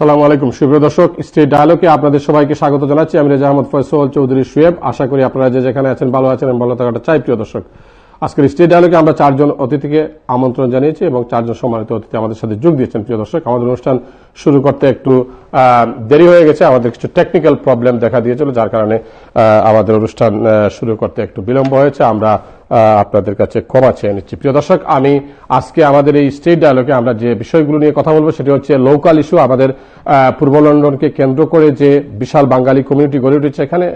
আসসালামু আলাইকুম সুপ্রিয় দর্শক, স্ট্রিট ডায়ালগে আপনাদের সবাইকে স্বাগত জানাচ্ছি। আমি রেজা আহমদ ফয়সল চৌধুরী সুয়েব। আশা করি আপনারা যে যেখানে আছেন ভালো আছেন এবং ভালো থাকাটা চাই। প্রিয় দর্শক, আজকের স্ট্রিট ডায়ালগে আমরা 4 জন অতিথিকে আমন্ত্রণ জানিয়েছি এবং 4 জন সম্মানিত অতিথি আমাদের সাথে যোগ দিয়েছেন। প্রিয় দর্শক, আমাদের অনুষ্ঠান শুরু করতে একটু দেরি হয়ে গেছে, আমাদের কিছু টেকনিক্যাল প্রবলেম দেখা দিয়েছিল, যার কারণে আমাদের অনুষ্ঠান শুরু করতে একটু বিলম্ব হয়েছে। আমরা আপনাদের কাছে ক্ষমা চেয়ে নিচ্ছি। প্রিয় দর্শক, আমি আজকে আমাদের এই স্ট্রিট ডায়ালগে আমরা যে বিষয়গুলো নিয়ে কথা বলবো সেটি হচ্ছে লোকাল ইস্যু। আমাদের পূর্ব লন্ডনকে কেন্দ্র করে যে বিশাল বাঙালি কমিউনিটি গড়ে উঠেছে, এখানে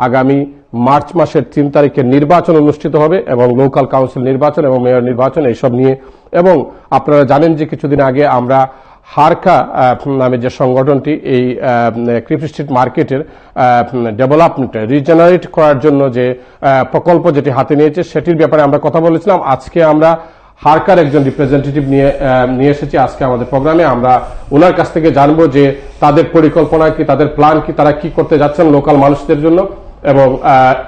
আগামী মার্চ মাসের 3 তারিখে নির্বাচন অনুষ্ঠিত হবে এবং লোকাল কাউন্সিল নির্বাচন এবং মেয়র নির্বাচন এইসব নিয়ে। এবং আপনারা জানেন যে কিছুদিন আগে আমরা হারকা নামে যে সংগঠনটি এই ক্রিপ্টো স্ট্রিট মার্কেটের ডেভেলপমেন্টে রিজেনারেট করার জন্য যে প্রকল্প যেটি হাতে নিয়েছে সেটির ব্যাপারে আমরা কথা বলেছিলাম। আজকে আমরা হারকার একজন রিপ্রেজেন্টেটিভ নিয়ে এসেছি আজকে আমাদের প্রোগ্রামে। আমরা ওনার কাছ থেকে জানবো যে তাদের পরিকল্পনা কি, তাদের প্ল্যান কি, তারা কি করতে যাচ্ছেন লোকাল মানুষদের জন্য। এবং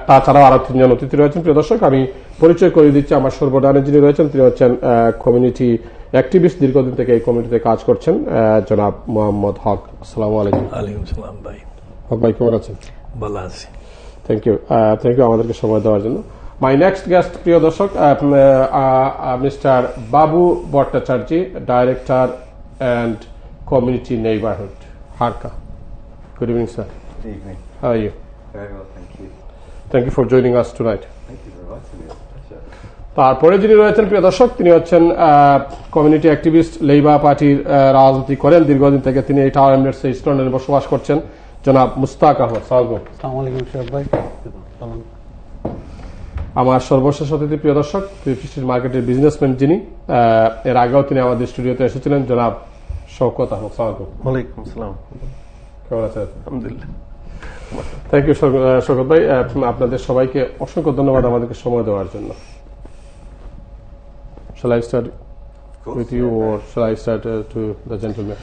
তাছাড়াও আরো 3 জন অতিথি রয়েছেন। প্রিয় দর্শক, আমি পরিচয় করে দিচ্ছি। আমার সর্বদানে যিনি রয়েছেন তিনি হচ্ছেন কমিউনিটি অ্যাক্টিভিস্ট, দীর্ঘদিন থেকে এই কমিউনিটিতে কাজ করছেন, জনাব মোহাম্মদ হক। আসসালামু আলাইকুম। ওয়ালাইকুম সালাম ভাই। হক ভাই, কেমন আছেন? ভালো আছি। থ্যাংক ইউ আমাদেরকে সময় দেওয়ার জন্য। মাই নেক্সট গেস্ট, প্রিয় দর্শক, mister Babu Bhattacharya, director and community neighbourhood, হারকা। Good evening, sir. Good evening. How are you? Very well, thank you. Thank you for joining us tonight. Thank you for inviting me. It's a pleasure. তারপরে যিনি রয়েছেন প্রিয় দর্শক, তিনি হচ্ছেন community activist, labour পার্টির রাজনীতি করেন দীর্ঘদিন থেকে। তিনি এই টাওয়ার এমিরেটস ইস্ট লন্ডনে বসবাস করছেন, জনাব মুস্তাক আহমদ। আসসালামু আলাইকুম সাহেব ভাই। আমার সর্বশেষ অতিথি প্রিয় দর্শক, ক্রিপ্টো স্ট্রিট মার্কেটের বিজনেসম্যান যিনি, এর আগেও তিনি আমাদের স্টুডিওতে এসেছিলেন, জনাব শওকত আহমদ। ওয়ালাইকুম সালাম। কেমন আছেন? আলহামদুলিল্লাহ। থ্যাংক ইউ শওকত ভাই। আপনাদের সবাইকে অসংখ্য ধন্যবাদ আমাদেরকে সময় দেওয়ার জন্য। Shall I start with you or shall I start to the gentleman?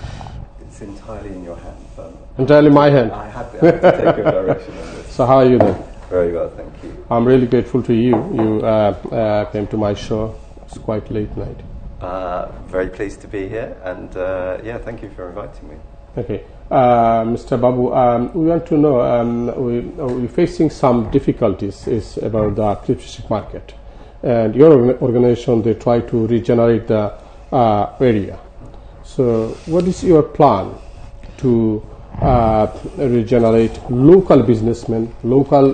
It's entirely in your hands. Entirely my hand. I have to take your direction on this. So how are you then? Very well, thank you. I'm really grateful to you. You came to my show. It's quite late night. Very pleased to be here, and yeah, thank you for inviting me. Okay. Mr. Babu, we want to know, we're facing some difficulties is about the crypto stock market. And your organization, they try to regenerate the area. So what is your plan to regenerate local businessmen, local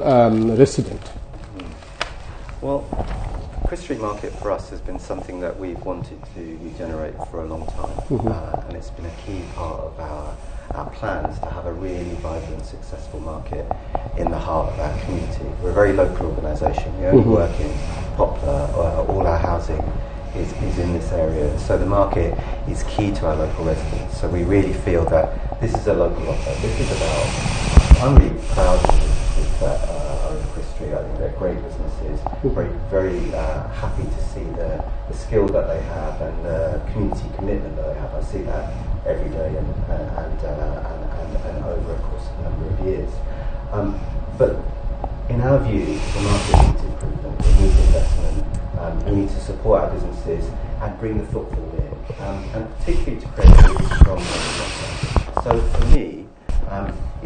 resident? Well, Crypto Street Market for us has been something that we've wanted to regenerate for a long time, and it's been a key part of our plans to have a really vibrant, successful market in the heart of our community. We're a very local organisation. We only work in Poplar. All our housing is in this area. So the market is key to our local residents. So we really feel that this is a local offer. This is about, I'm really proud of the businesses that are in Crypto Street. I think they're great businesses. Very happy to see the skill that they have and the community commitment that they have. I see that every day and over a course of a number of years. But in our view, the market needs improvement, it needs investment, we need to support our businesses and bring the footfall in, and particularly to create a really strong local offer. So for me,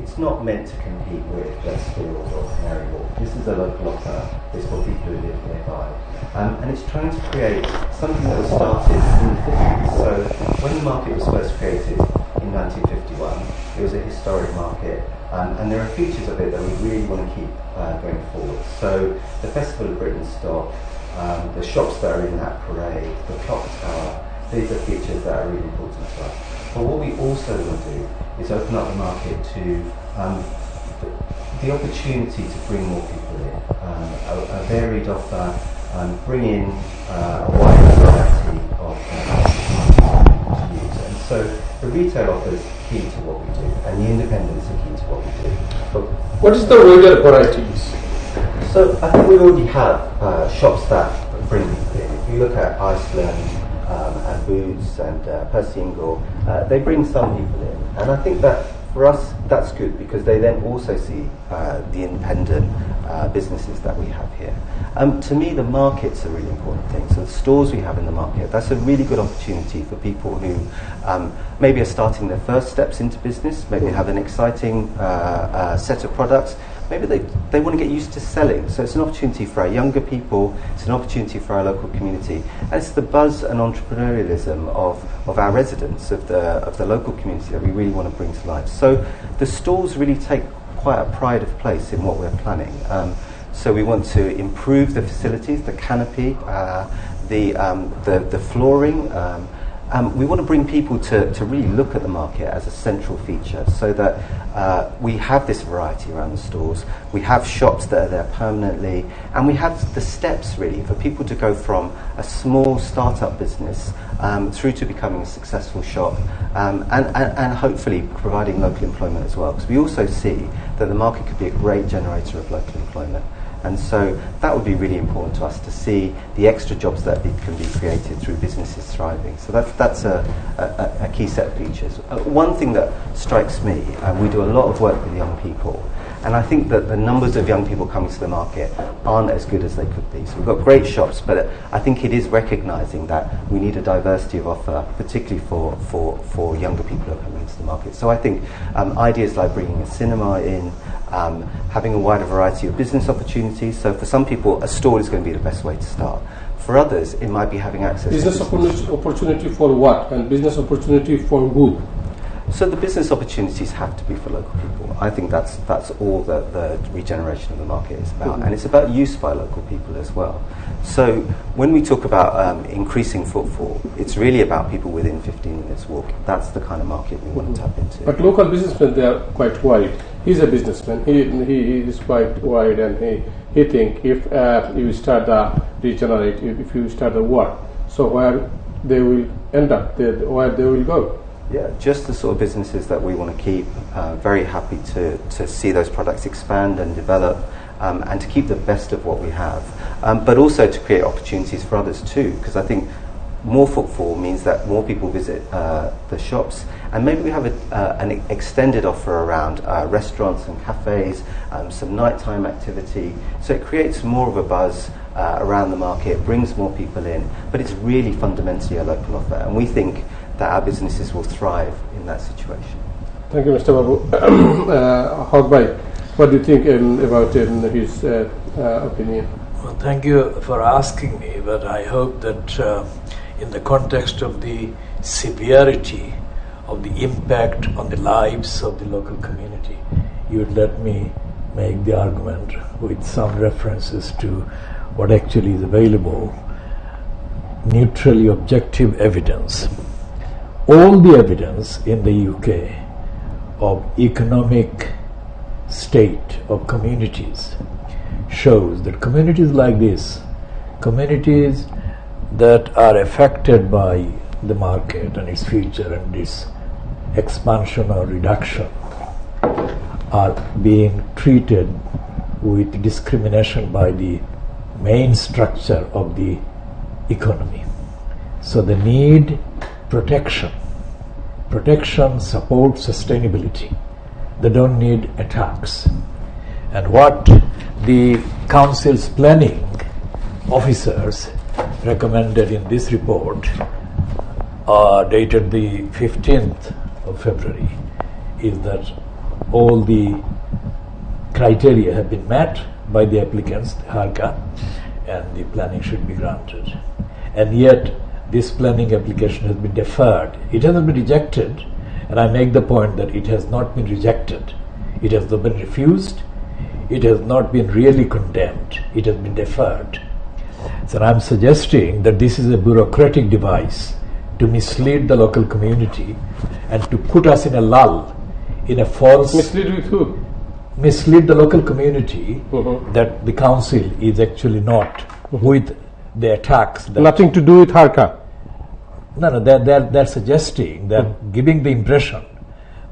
it's not meant to compete with Westfield or Canary Wharf. This is a local offer, it's for people who live nearby. And it's trying to create something that was started in the 50s. So when the market was first created in 1951, it was a historic market, and there are features of it that we really want to keep going forward. So the Festival of Britain stock, the shops that are in that parade, the clock tower, these are features that are really important to us. But what we also want to do is open up the market to the opportunity to bring more people in, a varied offer, bring in a wide variety of to use. And so the retail offer is key to what we do, and the independents are key to what we do. But What is the retail varieties? so I think we already have shops that bring people in. If you look at Iceland and Boots and Percy Ingle, they bring some people in. And I think that For us, that's good because they then also see the independent businesses that we have here. To me, the market's a really important thing. So the stores we have in the market, that's a really good opportunity for people who maybe are starting their first steps into business, maybe have an exciting set of products, maybe they want to get used to selling. So it's an opportunity for our younger people, it's an opportunity for our local community, and it's the buzz and entrepreneurialism of our residents, of the local community that we really want to bring to life. So the stalls really take quite a pride of place in what we're planning. So we want to improve the facilities, the canopy, the flooring. We want to bring people to really look at the market as a central feature so that we have this variety around the stores. We have shops that are there permanently, and we have the steps really for people to go from a small startup business through to becoming a successful shop, and hopefully providing local employment as well, because we also see that the market could be a great generator of local employment. And so that would be really important to us, to see the extra jobs that can be created through businesses thriving. So that's a key set of features. One thing that strikes me, we do a lot of work with young people, and I think that the numbers of young people coming to the market aren't as good as they could be. So we've got great shops, but I think it is recognising that we need a diversity of offer, particularly for younger people who are coming into the market. So I think ideas like bringing a cinema in, having a wider variety of business opportunities. So for some people, a store is going to be the best way to start. For others, it might be having access business to opportunity for what, and business opportunity for who? So the business opportunities have to be for local people. I think that's all that the regeneration of the market is about, and it's about use by local people as well. So when we talk about increasing footfall, it's really about people within 15 minutes walk. That's the kind of market we want to tap into. But local businessmen, they are quite wide. He's a businessman. He is quite wide, and he think if you start the regenerate, if you start the work, so where they will end up, where they will go. Yeah, just the sort of businesses that we want to keep. Very happy to see those products expand and develop, and to keep the best of what we have, but also to create opportunities for others too, because I think more footfall means that more people visit the shops, and maybe we have an extended offer around restaurants and cafes, some nighttime activity, so it creates more of a buzz around the market, brings more people in, but it's really fundamentally a local offer, and we think that our businesses will thrive in that situation. Thank you, Mr. Babu. Hogbhai, what do you think about his opinion? Well, thank you for asking me, but I hope that in the context of the severity of the impact on the lives of the local community, you would let me make the argument with some references to what actually is available, neutrally objective evidence. All the evidence in the UK of economic state of communities shows that communities like this, communities that are affected by the market and its future and its expansion or reduction, are being treated with discrimination by the main structure of the economy. So they need protection. Protection supports sustainability. They don't need attacks. And what the Council's planning officers recommended in this report, dated the 15th of February, is that all the criteria have been met by the applicants, HARCA, and the planning should be granted. And yet, this planning application has been deferred. It hasn't been rejected, and I make the point that it has not been rejected. It has not been refused. It has not been really condemned. It has been deferred. So I'm suggesting that this is a bureaucratic device to mislead the local community and to put us in a lull, in a false... Mislead with who? Mislead the local community that the council is actually not with the attacks. That Nothing to do with HARCA. No, they're suggesting that, giving the impression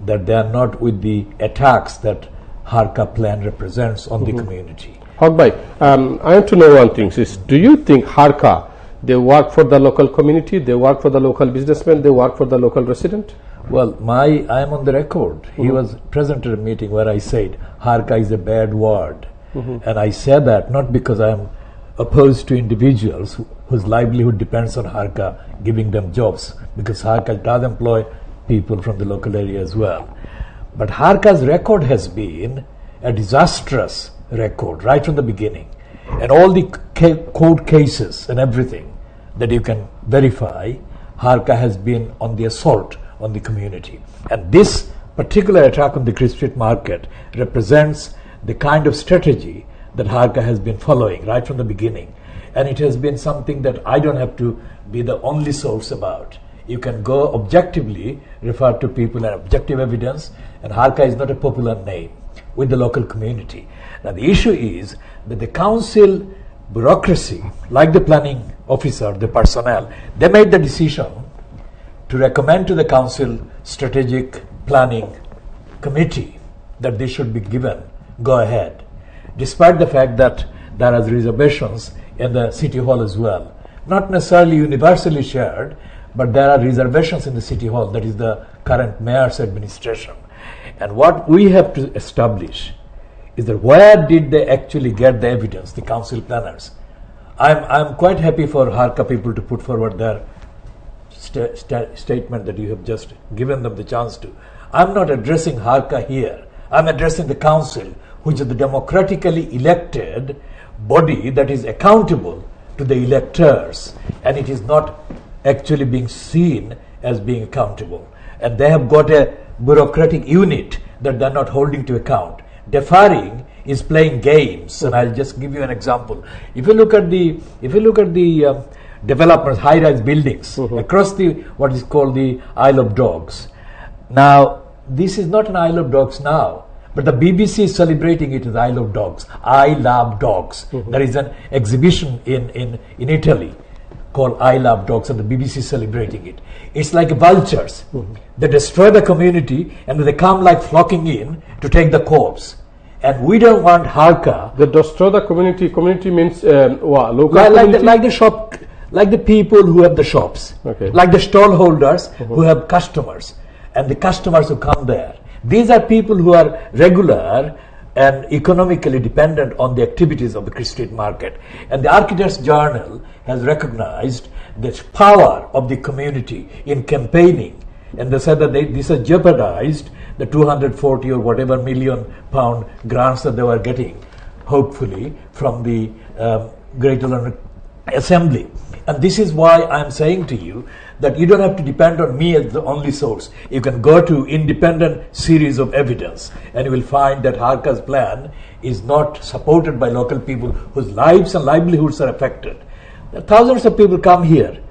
that they are not with the attacks that HARCA plan represents on the community. Hogbhai, I want to know one thing. Is, do you think HARCA, they work for the local community, they work for the local businessman, they work for the local resident? Well, I am on the record. He was present at a meeting where I said Harka is a bad word, and I said that not because I am opposed to individuals whose livelihood depends on Harka giving them jobs, because Harka does employ people from the local area as well. But Harka's record has been a disastrous record right from the beginning, and all the court cases and everything that you can verify, Harka has been on the assault on the community. And this particular attack on the Chris Street Market represents the kind of strategy that Harka has been following right from the beginning. And it has been something that I don't have to be the only source about. You can go objectively, refer to people and objective evidence, and Harka is not a popular name with the local community. Now the issue is that the council bureaucracy, like the planning officer, the personnel, they made the decision to recommend to the council strategic planning committee that they should be given go ahead, despite the fact that there are reservations in the city hall as well. Not necessarily universally shared, but there are reservations in the city hall, that is the current mayor's administration. And what we have to establish is that where did they actually get the evidence, the council planners? I'm quite happy for Harka people to put forward their statement that you have just given them the chance to. I'm not addressing Harka here. I'm addressing the council, which is the democratically elected body that is accountable to the electors, and it is not actually being seen as being accountable. And they have got a bureaucratic unit that they're not holding to account. Deferring is playing games, and I'll just give you an example. If you look at the developers, high-rise buildings across the what is called the Isle of Dogs. Now, this is not an Isle of Dogs now, but the BBC is celebrating it as Isle of Dogs. I love dogs. There is an exhibition in Italy called I Love Dogs, and the BBC is celebrating it. It's like vultures. They destroy the community, and they come like flocking in to take the corpse. And we don't want Harka. They destroy the community. Community means what? Local community? Like the shop, like the people who have the shops, like the stall holders who have customers, and the customers who come there. These are people who are regular and economically dependent on the activities of the Chris Street Market. And the Architects Journal has recognized the power of the community in campaigning, and they said that this has jeopardized the 240 or whatever £1 million grants that they were getting, hopefully, from the Greater London Assembly. And this is why I'm saying to you that you don't have to depend on me as the only source. You can go to independent series of evidence, and you will find that Harka's plan is not supported by local people whose lives and livelihoods are affected. Thousands of people come here.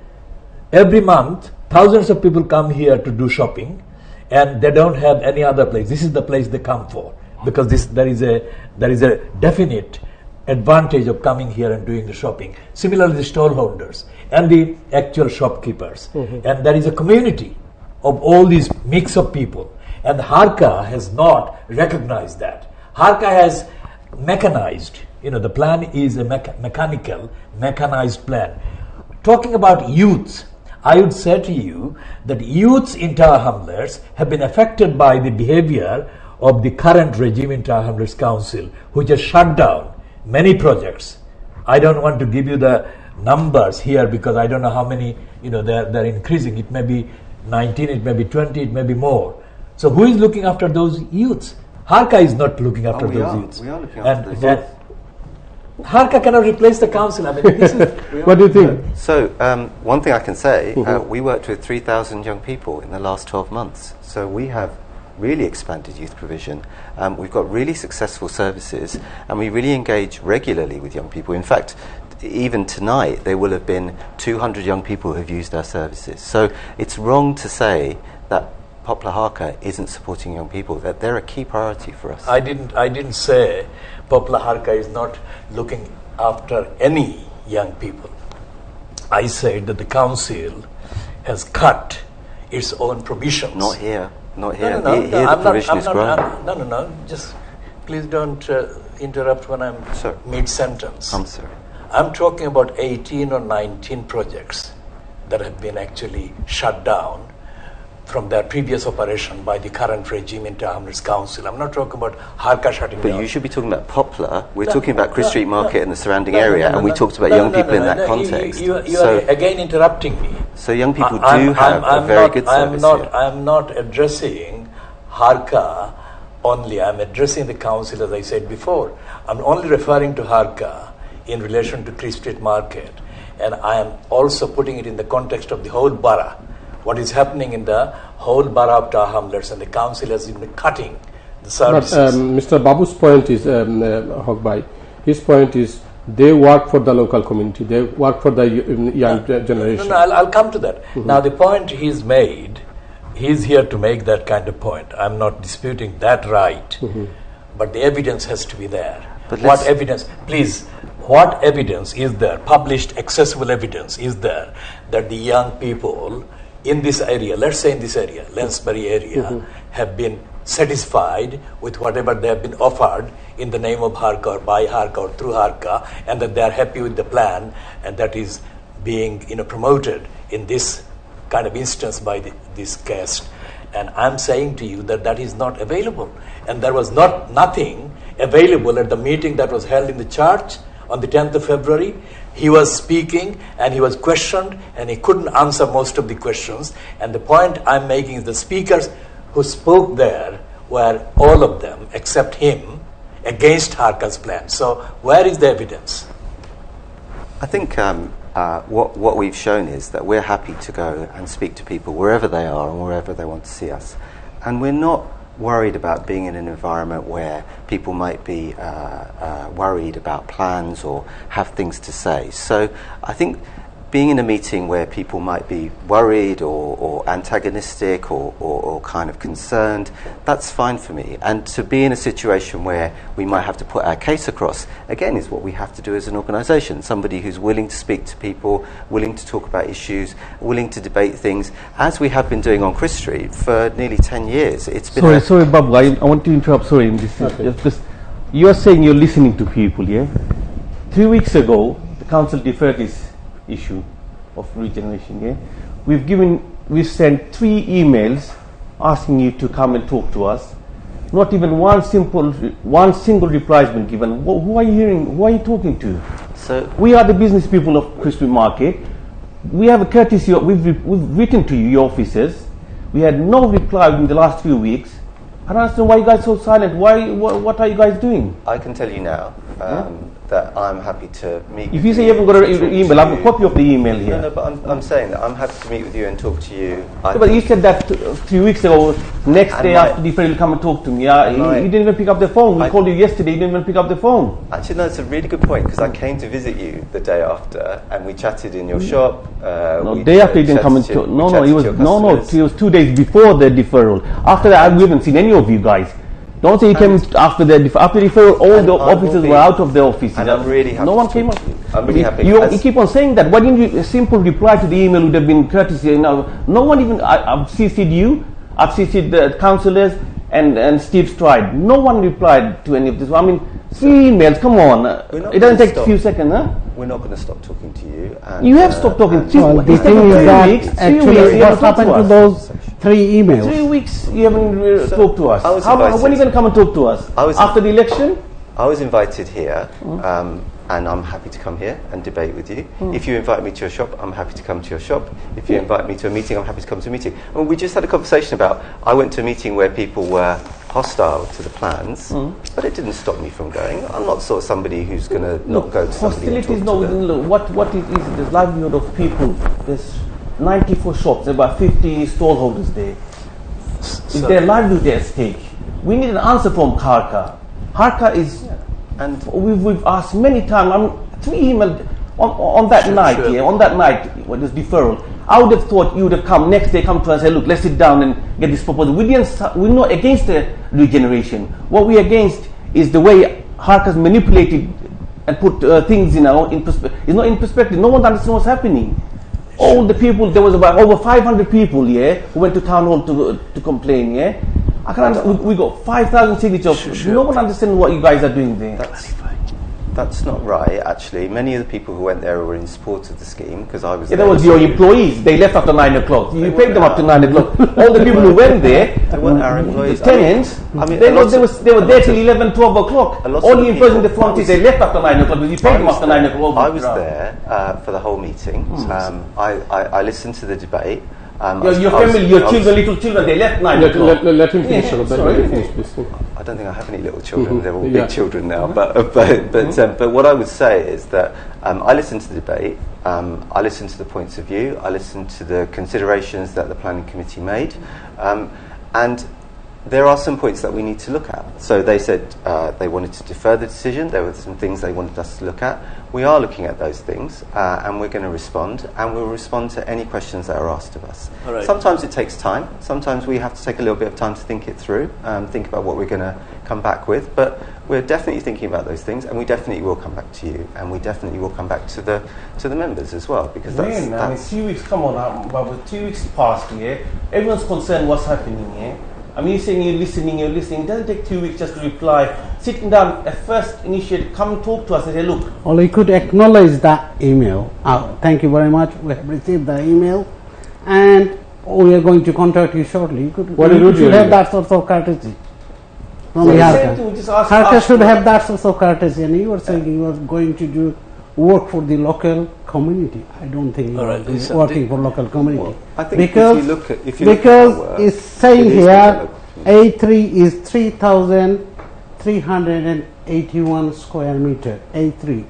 Every month, thousands of people come here to do shopping, and they don't have any other place. This is the place they come for, because there is a definite advantage of coming here and doing the shopping. Similarly, the stallholders and the actual shopkeepers. And there is a community of all these mix of people. And Harka has not recognized that. Harka has mechanized. The plan is a mechanized plan. Talking about youths, I would say to you that youths in Tower Hamlets have been affected by the behavior of the current regime in Tower Hamlets Council, which has shut down many projects. I don't want to give you the numbers here because I don't know how many, they're increasing. It may be 19, it may be 20, it may be more. So who is looking after those youths? Harka is not looking after those youths. We are looking after those youths. Harka cannot replace the council. I mean, this is What do you think? So one thing I can say, we worked with 3,000 young people in the last 12 months. So we have really expanded youth provision. We've got really successful services, and we really engage regularly with young people. In fact, even tonight, there will have been 200 young people who have used our services. So it's wrong to say that Poplar Harka isn't supporting young people. That they're a key priority for us. I didn't say Poplar Harka is not looking after any young people. I said that the council has cut its own provisions. Not here. Not here. No, Here the provision is growing. No. Just please don't interrupt when I'm mid-sentence. I'm sorry. I'm talking about 18 or 19 projects that have been actually shut down from their previous operation by the current regime in Hamlet's Council. I'm not talking about Harka shutting But down. you should be talking about Poplar. We're talking about Chris Street Market and the surrounding area, and we talked about young people in that context. You are again interrupting me. So young people do have a very good service here. I'm not addressing Harka only. I'm addressing the council, as I said before. I'm only referring to Harka in relation to Chris Street Market. And I am also putting it in the context of the whole borough. What is happening in the whole borough of Tower Hamlets, and the council has been cutting the But services. Mr. Babu's point is, Hogbai, his point is they work for the local community, they work for the young generation. No, I'll come to that. Now, the point he's made, he's here to make that kind of point. I'm not disputing that right, but the evidence has to be there. But What let's- evidence, please, what evidence is there, published, accessible evidence is there that the young people in this area, let's say in this area, Lansbury area, have been satisfied with whatever they have been offered in the name of Harka or by Harka or through Harka, and that they are happy with the plan, and that is being promoted in this kind of instance by this guest. And I'm saying to you that that is not available, and there was nothing available at the meeting that was held in the church on the 10th of February. He was speaking and he was questioned and he couldn't answer most of the questions. And the point I'm making is the speakers who spoke there were all of them, except him, against Harka's plan. So where is the evidence? I think what we've shown is that we're happy to go and speak to people wherever they are and wherever they want to see us. And we're not worried about being in an environment where people might be worried about plans or have things to say. So I think being in a meeting where people might be worried or antagonistic or kind of concerned, that's fine for me. And to be in a situation where we might have to put our case across, again, is what we have to do as an organisation. Somebody who's willing to speak to people, willing to talk about issues, willing to debate things, as we have been doing on Chris Street for nearly 10 years. It's been Sorry, Babu, I want to interrupt. Sorry, this is Okay. just because you are saying you're listening to people, yeah? 3 weeks ago, the council deferred this issue of regeneration, yeah? We've sent 3 emails asking you to come and talk to us. Not even one single reply has been given. Who are you hearing? Who are you talking to? so. We are the business people of Crispy Market. We have a courtesy. We've written to you, your officers. We had no reply in the last few weeks. I don't understand why you guys are so silent. What are you guys doing? I can tell you now that I'm happy to meet If with you say you haven't got to an talk email, to I have a you. copy of the email here. No, but I'm saying that I'm happy to meet with you and talk to you. I But you think- said that 3 weeks ago, next And day my- after deferral, you'll come and talk to me. Yeah, And my- you didn't even pick up the phone. We I- called you yesterday, you didn't even pick up the phone. Actually, no, it's a really good point because I came to visit you the day after and we chatted in your shop. No, we day after you didn't chatted come and to- talk. we No, chatted it was to your it was customers. 2 days before the deferral. After that, we haven't seen any of you guys. Don't say you came after the deferral. All And the I will officers be- were out of the offices. and I'm really happy No one to came talk up. to you. I'm really happy. You As- keep on saying that. Why didn't you a simple reply to the email would have been courtesy? No one even. I've CC'd you. I've CC'd the councillors and Steve Stride. No one replied to any of this. I mean, 3 emails. Come on. not It doesn't gonna take a stop. few seconds, huh? We're not going to stop talking to you. And, You have stopped talking. Well, the It's thing taken is 3 that weeks. 3 actually weeks. You what haven't talked happened to us. those 3 emails? 3 weeks you haven't So, talked to us. I was When are you invited. going to come and talk to us? I was- After the election? I was invited here, and I'm happy to come here and debate with you. If you invite me to your shop, I'm happy to come to your shop. If you invite me to a meeting, I'm happy to come to a meeting. I mean, we just had a conversation about, I went to a meeting where people were hostile to the plans, but it didn't stop me from going. I'm not sort of somebody who's going to not go to somebody and Hostility is talk to them. no. What it is, there's livelihood of people. There's 94 shops, about 50 stallholders there. Is their livelihood at stake? We need an answer from Harka. Harka is, And we've asked many times. 3 emails on that night. sure. Yeah, on that night when there's deferral. I would have thought you would have come next day, come to us and say, look, let's sit down and get this proposal. We're not against the regeneration. What we're against is the way Harka's manipulated and put things in perspective. It's not in perspective. No one understands what's happening. All the people, there was about over 500 people, yeah, who went to town hall to complain, yeah. I can understand, we got 5,000 signatures. Sure. No one understands what you guys are doing there. That's not right, actually. Many of the people who went there were in support of the scheme, because I was Yeah, there. that was your employees. They left after 9 o'clock. You paid them up to 9 o'clock. All the people who went there, They weren't our employees. the tenants, I mean, they a lot were there till 11, 12 o'clock. a lot All of the the employees in the people- front seat, they left after 9 o'clock because you paid them after 9 o'clock. I was there for the whole meeting. I listened to the debate. Your family, your children, little children, they left 9 o'clock. Let him finish. Yeah, Let sorry. him finish, please. I don't think I have any little children. They're all Yeah. big children now. But what I would say is that I listened to the debate. I listened to the points of view. I listened to the considerations that the planning committee made, and there are some points that we need to look at. So they said they wanted to defer the decision. There were some things they wanted us to look at. We are looking at those things, and we're going to respond, and we'll respond to any questions that are asked of us. All right. Sometimes it takes time. Sometimes we have to take a little bit of time to think it through, think about what we're going to come back with. But we're definitely thinking about those things, and we definitely will come back to you, and we definitely will come back to the members as well, because Man, I mean, that's 2 weeks, come on, but with 2 weeks past here, everyone's concerned what's happening here. I mean, you're saying you're listening. It doesn't take 2 weeks just to reply. Sitting down, at first initiate, come talk to us and say, look, Or you could acknowledge that email. Thank you very much. We have received the email, and we are going to contact you shortly. What did you you do should have email? that sort of courtesy. From so the Harka. same thing, we just ask Harka ask should them. have that sort of courtesy, and you were saying you were going to do work for the local community. I don't think you All are right, listen, working for local community. Well, I think because if you look at our because work, it's saying it is here local. A3 is 3,381 square meter. A3,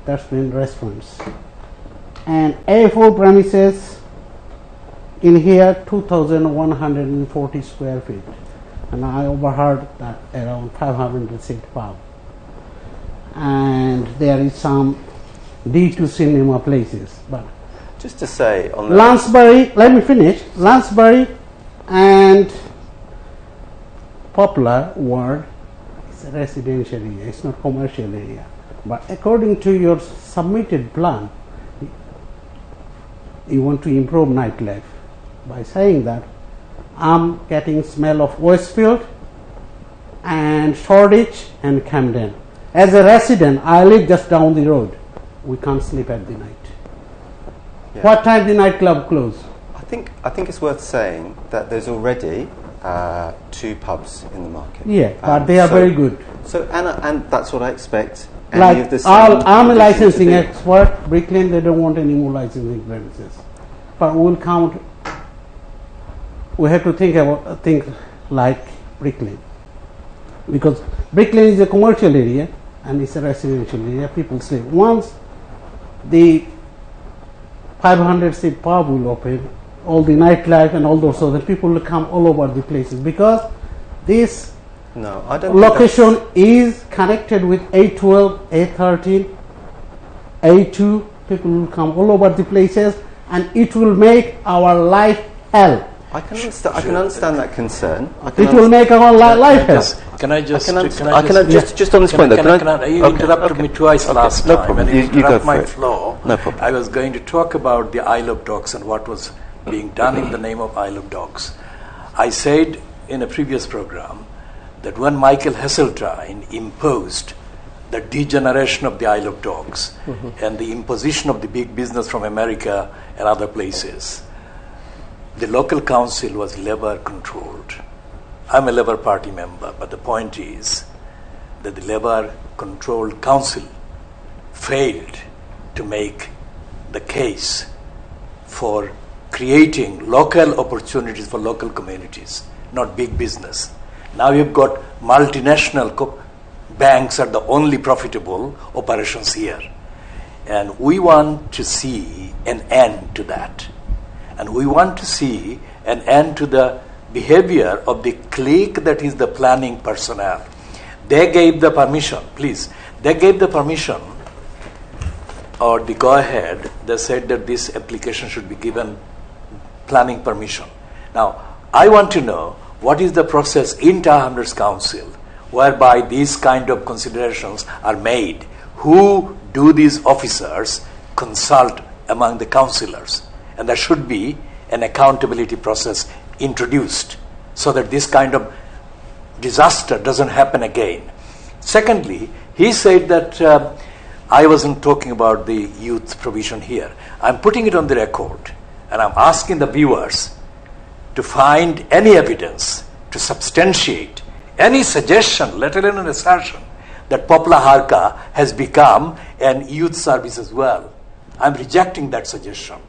that's been reference, and A4 premises in here 2,140 square feet, and I overheard that around 500 seat pub, and there is some D2 cinema places, but just to say on the Lansbury, let me finish. Lansbury and Poplar Ward is a residential area, it's not commercial area. But according to your submitted plan, you want to improve nightlife. By saying that, I'm getting smell of Westfield and Shoreditch and Camden. As a resident, I live just down the road. We can't sleep at the night. Yeah. What time the nightclub close? I think it's worth saying that there's already 2 pubs in the market. Yeah, but they are very good. So and that's what I expect. Any Like of the I'm a same licensing conditions to do. expert. Bricklane, they don't want any more licensing premises. But we'll count. We have to think about things like Bricklane, because Bricklane is a commercial area and it's a residential area. People sleep. Once the 500 seat pub will open, all the nightlife and all those other people will come all over the places, because this No, I don't. think location is connected with A12, A13, A2. People will come all over the places, and it will make our life hell. I can understand that concern. It will make our life hell. Can I just? Just on this point, though. You interrupted me twice last no time. problem. And You go interrupt for my it. flow. No problem. I was going to talk about the Isle of Dogs and what was being done in the name of Isle of Dogs. I said in a previous program that when Michael Heseltine imposed the degeneration of the Isle of Dogs and the imposition of the big business from America and other places, the local council was Labour controlled. I'm a Labour Party member, but the point is that the Labour controlled council failed to make the case for creating local opportunities for local communities, not big business. Now you've got multinational banks are the only profitable operations here. And we want to see an end to that. And we want to see an end to the behavior of the clique that is the planning personnel. They gave the permission, please. They gave the permission or the go-ahead. They said that this application should be given planning permission. Now, I want to know what is the process in Tower Hamlets Council whereby these kind of considerations are made. Who do these officers consult among the councillors? And there should be an accountability process introduced so that this kind of disaster doesn't happen again. Secondly, He said that I wasn't talking about the youth provision here. I'm putting it on the record, and I'm asking the viewers to find any evidence to substantiate any suggestion, let alone an assertion, that Poplar Harka has become an youth service as well. I'm rejecting that suggestion.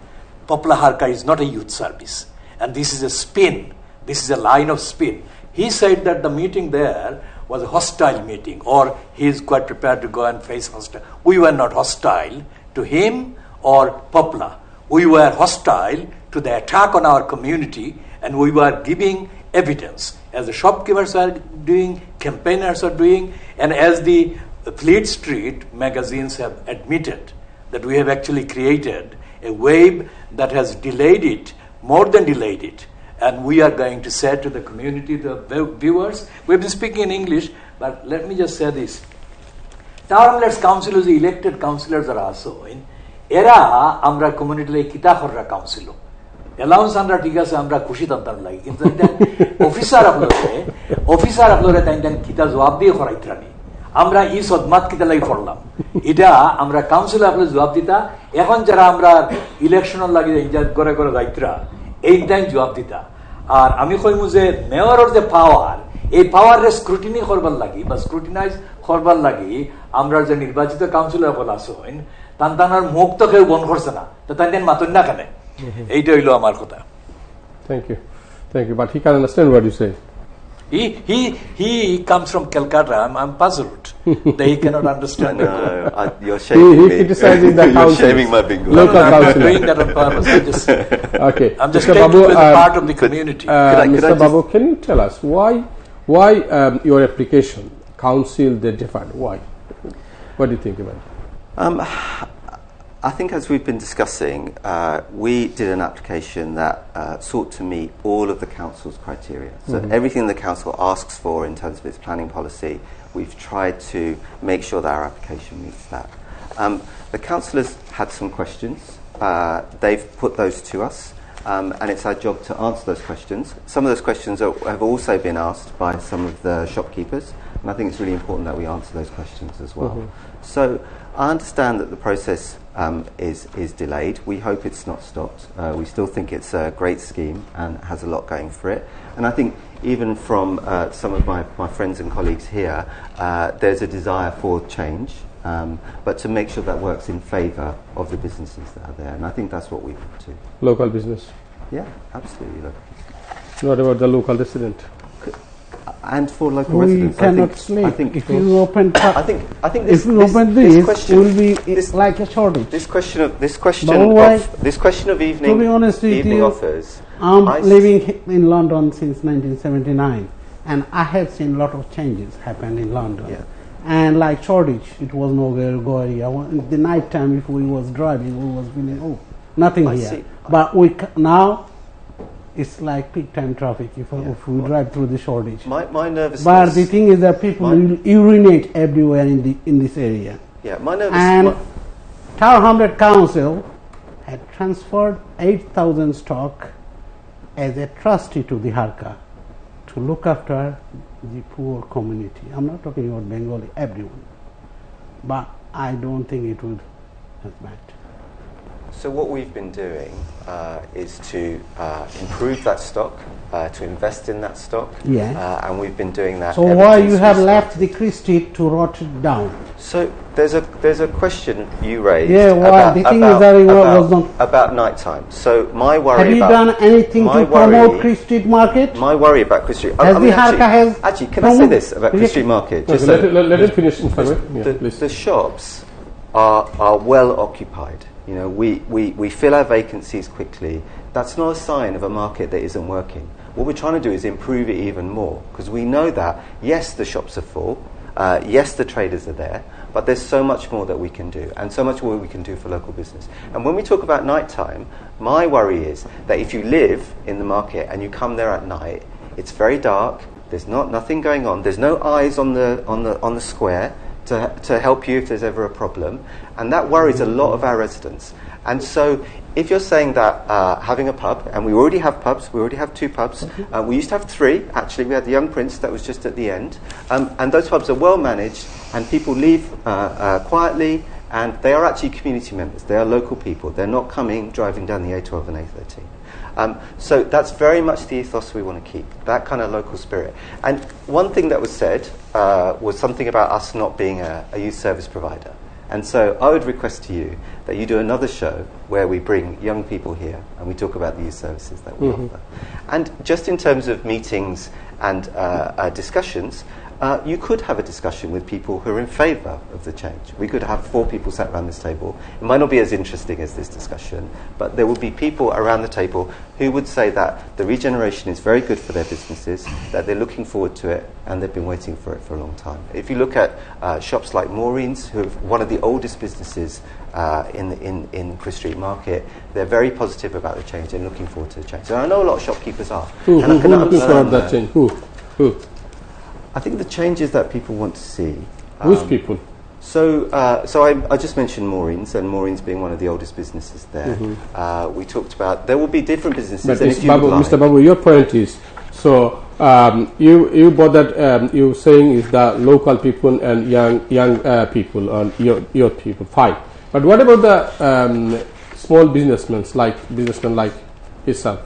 Poplar Harka is not a youth service, and this is a spin. This is a line of spin. He said that the meeting there was a hostile meeting, or he is quite prepared to go and face hostile. We were not hostile to him or Poplar. We were hostile to the attack on our community, and we were giving evidence, as the shopkeepers are doing, campaigners are doing, and as the Fleet Street magazines have admitted, that we have actually created a wave that has delayed it, more than delayed it. And we are going to say to the community, the viewers, we've been speaking in English, but let me just say this. Tower Hamlets councillors, the elected councillors are also in. Era amra community like kita khorra council. Allowance andra tika se amra khushi tantan lagi. কিন্তু officer আপনারা তাইন kita জবাব দিয়ে খরাইত্রানি। আমরা ই সদমাত কিতা লাগি পড়লাম। এটা আমরা কাউন্সিলে আপনাদের জবাব দিতা। এখন যারা আমরা ইলেকশনের লাগি ইজাত করে করে যাইত্রা এই টাইম জবাব দিতা। আর আমি কইমু যে মেয়রের যে পাওয়ার, এই পাওয়ারের স্ক্রুটিনি করবার লাগি বা স্ক্রুটিনাইজ করবার লাগি আমরা যে নির্বাচিত কাউন্সিলর বলা আছেন তান্তানার মুখ তো কেউ বন্ধ করছে না, তো তাইন মাতন না কেন? এইটা হইলো আমার কথা। Thank you. But he can understand what you say. He comes from Calcutta. I'm puzzled that he cannot understand. No, you're shaming me. He criticizing the council. You're shaming my bingo. Local I'm council. not doing that on purpose. Okay. I'm just Mr. taking Babu, to be part of the community. Mr. Babu, can you tell us why your application council they differed? Why? What do you think about it? I think as we've been discussing, we did an application that sought to meet all of the council's criteria. So everything the council asks for in terms of its planning policy, we've tried to make sure that our application meets that. The councillors had some questions. They've put those to us, and it's our job to answer those questions. Some of those questions have also been asked by some of the shopkeepers, and I think it's really important that we answer those questions as well. So I understand that the process is delayed. We hope it's not stopped. We still think it's a great scheme and has a lot going for it. And I think even from some of my friends and colleagues here, there's a desire for change, but to make sure that works in favour of the businesses that are there. And I think that's what we want to. Local business. Yeah, absolutely local. What about the local resident? And for local We residents, cannot sleep. I think If you open, I think if you open this, it will be like a shortage. This question of evening, To be honest with evening you, offers. I'm living in London since 1979, and I have seen a lot of changes happen in London. Yeah. And like shortage, it was nowhere going. The night time, if we was driving, we was feeling nothing I here. see. But now it's like peak time traffic if we drive through the shortage. My nervousness. But the thing is that people will urinate everywhere in this area. Yeah, my nervousness. And Tower Hamlet Council had transferred 8,000 stock as a trustee to the Harka to look after the poor community. I'm not talking about Bengali, everyone. But I don't think it would have mattered. So what we've been doing is to improve that stock, to invest in that stock, and we've been doing that. So why you have left the Christie to rot it down? So there's a question you raised. Yeah, why? The thing is that it was not about night time. So my worry. Have you done anything to promote Christie Street Market? My worry about Christie Street. Actually, can I say this about Christie Street Market? Just let it finish. The shops are well occupied. You know, we fill our vacancies quickly. That's not a sign of a market that isn't working. What we're trying to do is improve it even more, because we know that, yes, the shops are full, yes, the traders are there, but there's so much more that we can do, and so much more we can do for local business. And when we talk about night time, my worry is that if you live in the market and you come there at night, it's very dark, there's nothing going on, there's no eyes on the square to help you if there's ever a problem, and that worries a lot of our residents. And so if you're saying that having a pub, and we already have pubs, we already have 2 pubs, we used to have 3, actually. We had the Young Prince that was just at the end, and those pubs are well managed, and people leave quietly, and they are actually community members. They are local people. They're not driving down the A12 and A13. So that's very much the ethos we want to keep, that kind of local spirit. And one thing that was said was something about us not being a youth service provider. And so I would request to you that you do another show where we bring young people here and we talk about the youth services that we offer. And just in terms of meetings and discussions, you could have a discussion with people who are in favour of the change. We could have 4 people sat around this table. It might not be as interesting as this discussion, but there would be people around the table who would say that the regeneration is very good for their businesses, that they're looking forward to it, and they've been waiting for it for a long time. If you look at shops like Maureen's, who are one of the oldest businesses in Chris Street Market, they're very positive about the change and looking forward to the change. So I know a lot of shopkeepers are. Who looking forward to that change? Who? I think the changes that people want to see. Which people? So I just mentioned Maureen's, and Maureen's being one of the oldest businesses there. We talked about there will be different businesses. But and if you would like, Mr. Babu, your point is, so you bought that you saying is the local people and young people and your people, fine. But what about the small businessmen like yourself?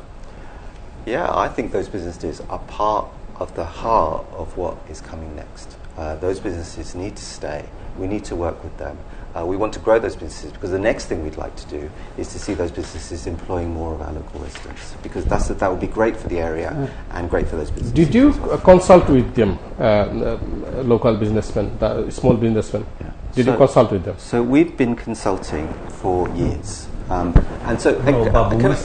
Yeah, I think those businesses are part of the heart of what is coming next. Those businesses need to stay. We need to work with them. We want to grow those businesses because the next thing we'd like to do is to see those businesses employing more of our local residents, because that would be great for the area and great for those businesses. Did you consult with them, local businessmen, the small businessmen? Yeah. Did you consult with them? So we've been consulting for years. And so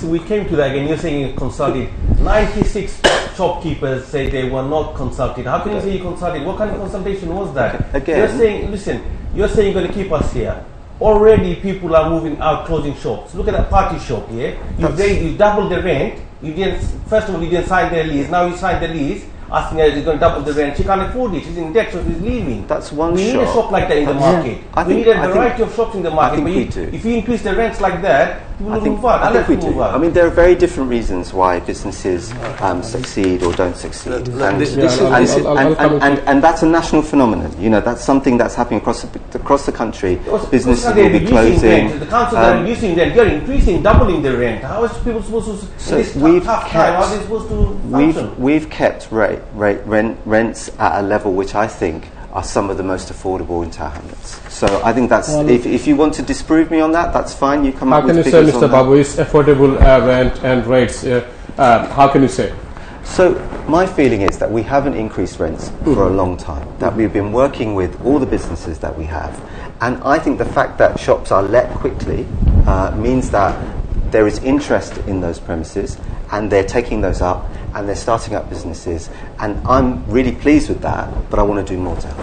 we came to that again. You're saying you consulted. 96 shopkeepers say they were not consulted. How can you say you consulted? What kind of consultation was that? Again, you're saying, listen, you're saying you're going to keep us here. Already people are moving out, closing shops. Look at that party shop here. You doubled the rent. You didn't. First of all, you didn't sign their lease. Now you signed the lease, asking her you're going to double the rent. She can't afford it. She's in debt, so she's leaving. That's one we shop. We need a shop like that in the market. We need a variety of shops in the market. I think we do. If you increase the rents like that, people will move out. I think we do. I mean, there are very different reasons why businesses succeed or don't succeed. And that's a national phenomenon. You know, that's something that's happening across the country. Businesses will be closing. The councils are reducing rent. You're increasing, doubling the rent. How is people supposed to, in this tough time, how are they supposed to function? We've kept rents at a level which I think are some of the most affordable in Tower Hamlets. So I think that's, if you want to disprove me on that, that's fine. You come up with figures on that. How can you say, Mr. Babu, is affordable rent and rates? How can you say? So my feeling is that we haven't increased rents for a long time, that we've been working with all the businesses that we have. And I think the fact that shops are let quickly means that there is interest in those premises, and they're taking those up, and they're starting up businesses, and I'm really pleased with that, but I want to do more to help.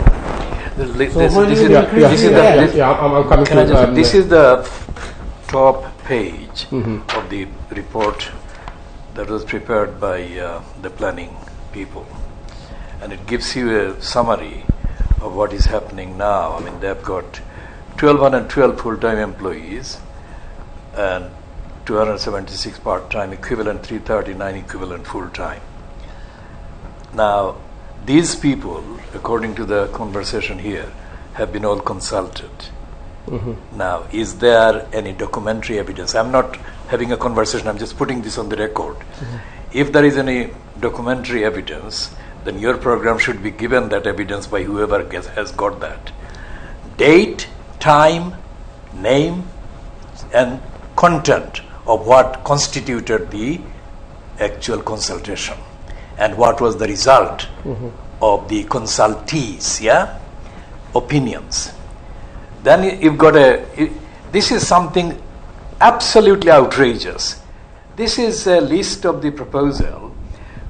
This is the top page of the report that was prepared by the planning people, and it gives you a summary of what is happening now. I mean, they've got 1,212 full-time employees and 276 part-time equivalent, 339 equivalent full-time. Now, these people, according to the conversation here, have been all consulted. Now, is there any documentary evidence? I'm not having a conversation, I'm just putting this on the record. If there is any documentary evidence, then your program should be given that evidence by whoever has got that. Date, time, name, and content of what constituted the actual consultation and what was the result of the consultees' opinions. Then you've got this is something absolutely outrageous. This is a list of the proposal,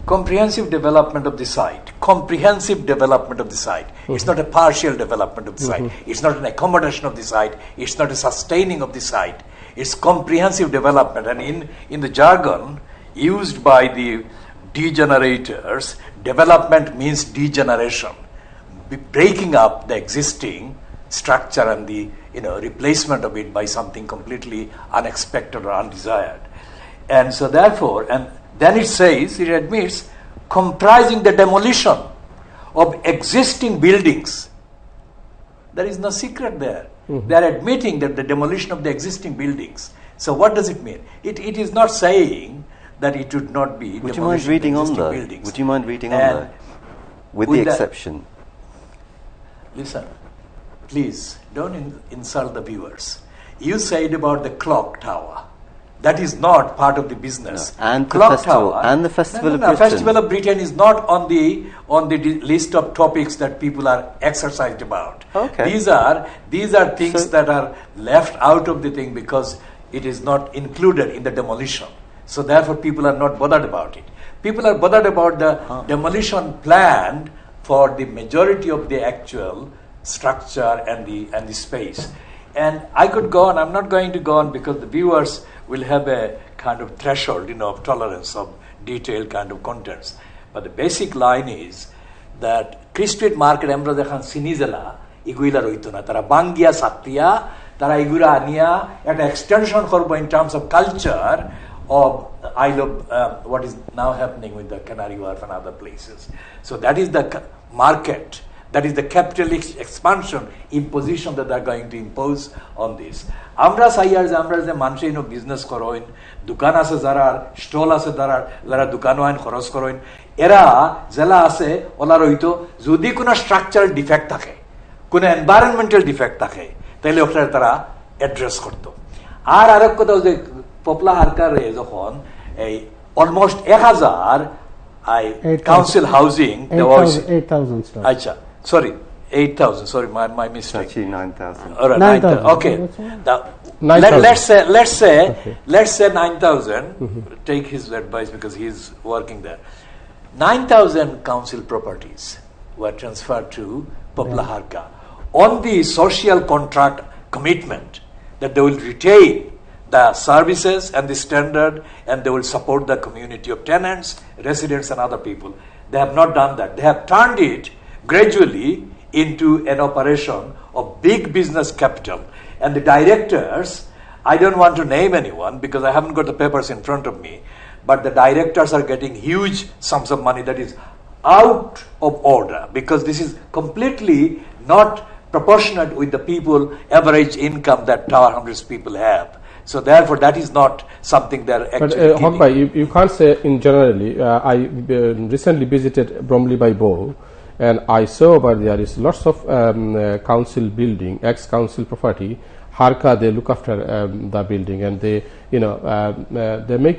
comprehensive development of the site. Comprehensive development of the site. It's not a partial development of the site. It's not an accommodation of the site. It's not a sustaining of the site. It's comprehensive development, and in the jargon used by the degenerators, development means degeneration, breaking up the existing structure and the replacement of it by something completely unexpected or undesired. And so therefore, and then it says, it admits, comprising the demolition of existing buildings. There is no secret there. They are admitting that the demolition of the existing buildings. So what does it mean? It is not saying that it would not be Would you mind reading on that? buildings. Would you mind reading on that? With the exception. Listen, please don't insult the viewers. You said about the clock tower. That is not part of the business. No. And clock the festival, tower, and the Festival of no, Britain. Festival of Britain is not on the list of topics that people are exercised about. Okay. These are things So- that are left out of the thing because it is not included in the demolition. So therefore, people are not bothered about it. People are bothered about the demolition planned for the majority of the actual structure and the space. And I could go on. I'm not going to go on because the viewers will have a kind of threshold, of tolerance of detailed kind of contents. But the basic line is that Christreet market আমরা যখন সিনিজেলা এগুলা রইতো না তারা বাঙ্গিয়া সাতিয়া তারা এগুলা আনিয়া একটা extension করবো in terms of culture of Isle of what is now happening with the Canary Wharf and other places. So that is the market. That is the capitalist expansion imposition that they are going to impose on this. আমরা চাইয়ার যে আমরা যে মানুষে business করেন দোকান আছে যারা stall আছে যারা দোকান আইন খরচ করেন এরা জেলা আছে ওলার হইতো যদি কোনো স্ট্রাকচারাল ডিফেক্ট থাকে কোনো এনভায়রনমেন্টাল ডিফেক্ট থাকে তাহলে ওটা তারা অ্যাড্রেস করতো আর আরেক কথা যে পপলা হারকারে যখন এই অলমোস্ট 1000 কাউন্সিল হাউজিং 8,000 আচ্ছা sorry 8,000 sorry my mistake Actually 9,000. all right 9,000 okay now, 9,000. let's say 9,000 take his advice because he's working there 9,000 council properties were transferred to Popla Harka on the social contract commitment that they will retain the services and the standard and they will support the community of tenants, residents and other people. They have not done that. They have turned it gradually into an operation of big business capital. And the directors, I don't want to name anyone because I haven't got the papers in front of me, but the directors are getting huge sums of money that is out of order because this is completely not proportionate with the people average income that Tower Hamlets people have. So therefore, that is not something they're actually But Hokbai, you can't say in generally. I recently visited Bromley by Bow, and I saw over there is lots of council building, ex-council property. Harka, they look after the building, and they, they make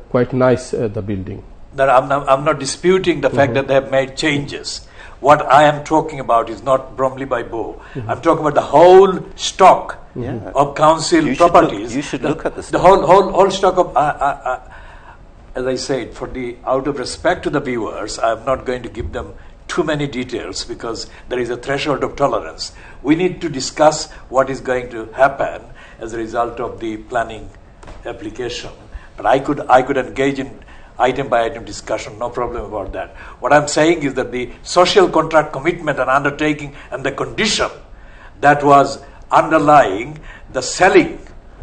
quite nice the building. That I'm not disputing the fact that they have made changes. What I am talking about is not Bromley by Bow. I'm talking about the whole stock of council properties. You should look at the stock. The whole stock of, as I said, out of respect to the viewers, I'm not going to give them too many details because there is a threshold of tolerance. We need to discuss what is going to happen as a result of the planning application. But I could engage in item by item discussion, no problem about that. What I'm saying is that the social contract commitment and undertaking and the condition that was underlying the selling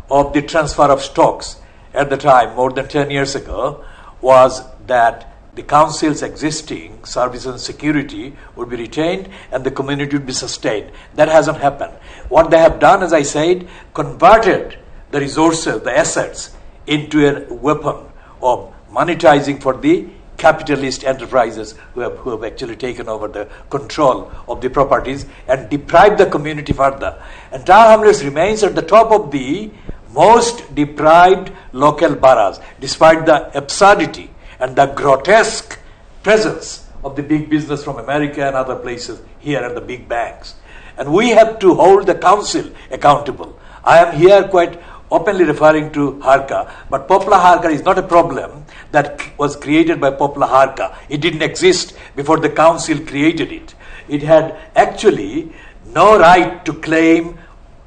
of the transfer of stocks at the time, more than 10 years ago, was that the council's existing services and security would be retained and the community would be sustained. That hasn't happened. What they have done, as I said, converted the resources, the assets, into a weapon of monetizing for the capitalist enterprises who have actually taken over the control of the properties and deprived the community further. And Tower Hamlets remains at the top of the most deprived local boroughs, despite the absurdity and the grotesque presence of the big business from America and other places here and the big banks. And we have to hold the council accountable. I am here quite openly referring to Harka, but Popla Harka is not a problem that was created by Popla Harka. It didn't exist before the council created it. It had actually no right to claim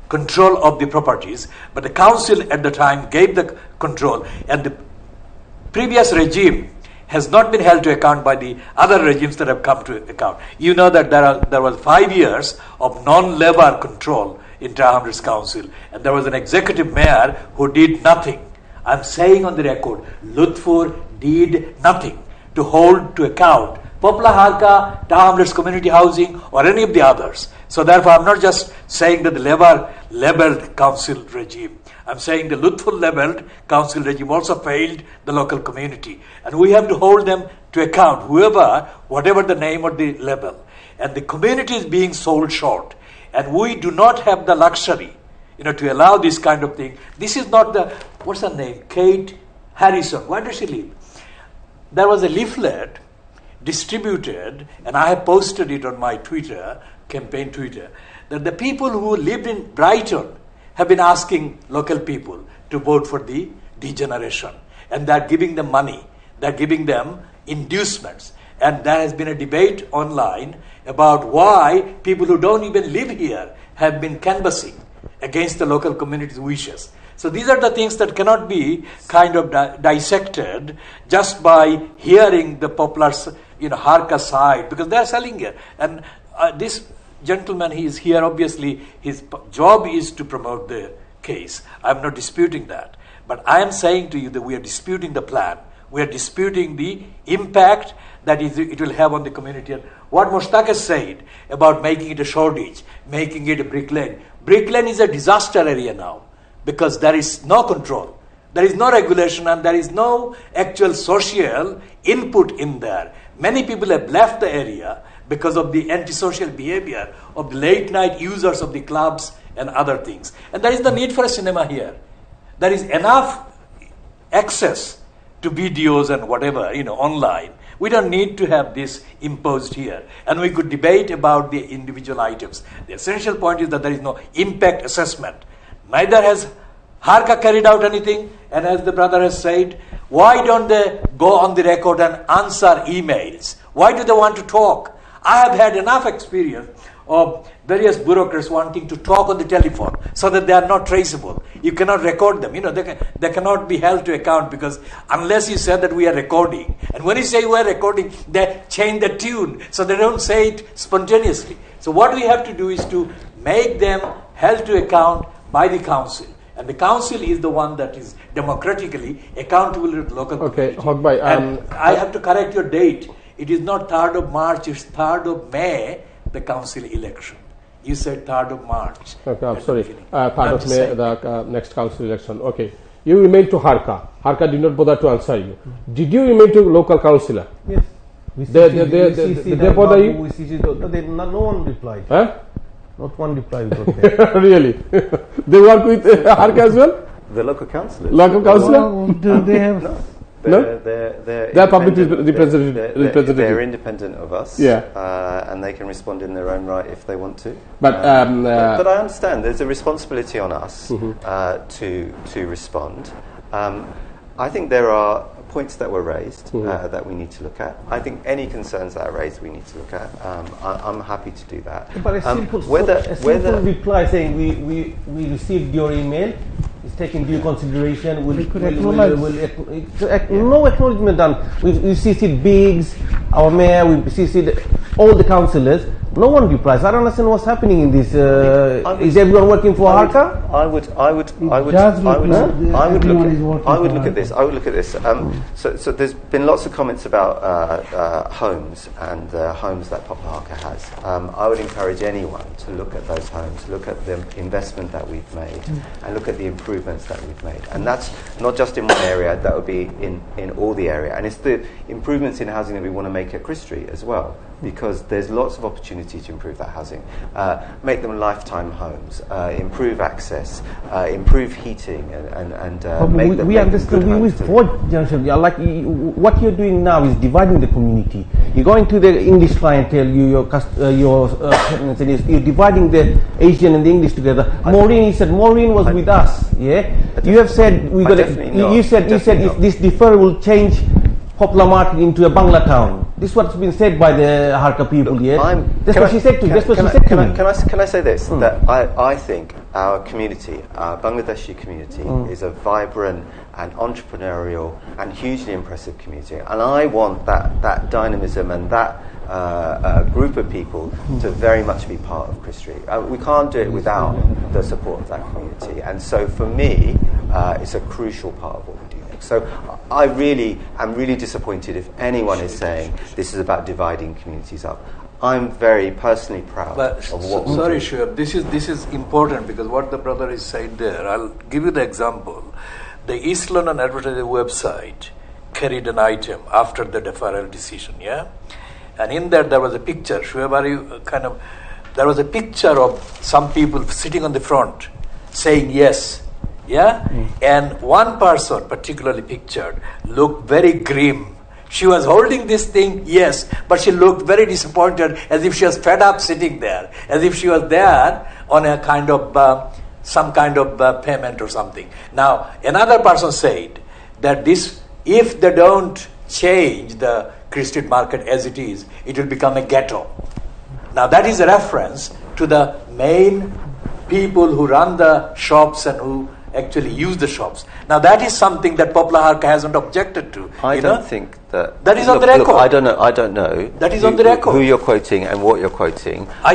control of the properties, but the council at the time gave the control, and the previous regime has not been held to account by the other regimes that have come to account. You know that there was 5 years of non-labor control in Tower Hamlets Council, and there was an executive mayor who did nothing. I'm saying on the record, Lutfur did nothing to hold to account Poplar Harka, Tower Hamlets Community Housing, or any of the others. So therefore, I'm not just saying that the labelled council regime. I'm saying the Lutfur labelled council regime also failed the local community. And we have to hold them to account, whatever the name or the label. And the community is being sold short. And we do not have the luxury, to allow this kind of thing. This is not what's her name? Kate Harrison. Where does she live? There was a leaflet distributed, and I have posted it on my campaign Twitter, that the people who lived in Brighton have been asking local people to vote for the Regeneration. And they're giving them money. They're giving them inducements. And there has been a debate online about why people who don't even live here have been canvassing against the local community's wishes. So these are the things that cannot be kind of dissected just by hearing the popular, Harka side, because they are selling it. And this gentleman, he is here, obviously, his job is to promote the case. I'm not disputing that. But I am saying to you that we are disputing the plan. We are disputing the impact that it will have on the community. And what Mushtaq has said about making it a Shoreditch, making it a Brick Lane. Brick Lane is a disaster area now because there is no control. There is no regulation and there is no actual social input in there. Many people have left the area because of the antisocial behavior of the late night users of the clubs and other things. And there is the need for a cinema here. There is enough access to videos and whatever, online. We don't need to have this imposed here. And we could debate about the individual items. The essential point is that there is no impact assessment. Neither has Harka carried out anything, and as the brother has said, why don't they go on the record and answer emails? Why do they want to talk? I have had enough experience of various bureaucrats wanting to talk on the telephone so that they are not traceable. You cannot record them. They cannot be held to account because unless you said that we are recording, and when you say we are recording, they change the tune so they don't say it spontaneously. So what we have to do is to make them held to account by the council. And the council is the one that is democratically accountable to the local community. Okay, Hogbhai, and I have to correct your date. It is not 3rd of March, it's 3rd of May, the council election. You said 3rd of March. Okay, I'm sorry. 3rd of May, the next council election. Okay. You emailed to Harka. Harka did not bother to answer you. Did you email to local councillor? Yes. They bother you? No one replied. Huh? Not one reply we got there. Really? They work with Harka as well? The local councillors. Local councillor? Well, do they have? No? They're public representative. They're independent of us. Yeah. And they can respond in their own right if they want to. But I understand there's a responsibility on us to respond. I think there are points that were raised that we need to look at. I think any concerns that are raised we need to look at. I'm happy to do that. But a simple reply saying we received your email, it's taken due consideration, no acknowledgement done. We CC'd Biggs, our mayor, we CC'd all the councillors. No one replies. I don't understand what's happening in this. Is everyone working for Harka? I would look at this. So there's been lots of comments about homes and the homes that Poplar Harka has. I would encourage anyone to look at those homes, look at the investment that we've made, and look at the improvements that we've made. And that's not just in one area. That would be in all the area. And it's the improvements in housing that we want to make at Chris Street as well, because there's lots of opportunity to improve that housing, make them lifetime homes, improve access, improve heating, and make them. We understand. We support Junction. Like what you're doing now is dividing the community. You're going to the English clientele, your tenants, and you're dividing the Asian and the English together. Maureen said Maureen was with us. Yeah, you have said we got. You said if this deferral will change Poplar Market into a Bangla town. This is what's been said by the Harka people here. That's what she said to me. Can I say this? That I think our community, our Bangladeshi community, is a vibrant and entrepreneurial and hugely impressive community. And I want that dynamism and that group of people to very much be part of Chris Street. We can't do it without the support of that community. And so for me, it's a crucial part of what we do next. So I really am really disappointed if anyone is saying this is about dividing communities up. I'm very personally proud of what we do. Sorry, Shoaib, this is important because what the brother is saying there, I'll give you the example. The East London Advertiser website carried an item after the deferral decision, yeah? And in that there was a picture, Shoaib, there was a picture of some people sitting on the front saying yes, yeah? And one person, particularly pictured, looked very grim. She was holding this thing, yes, but she looked very disappointed, as if she was fed up sitting there, as if she was there on a kind of, some kind of payment or something. Now, another person said that this, if they don't change the Chris Street Market as it is, it will become a ghetto. Now, that is a reference to the main people who run the shops and who actually use the shops. Now that is something that Poplar Harka hasn't objected to. I don't think that is on the record. I don't know. That is on the record. Who you're quoting and what you're quoting. I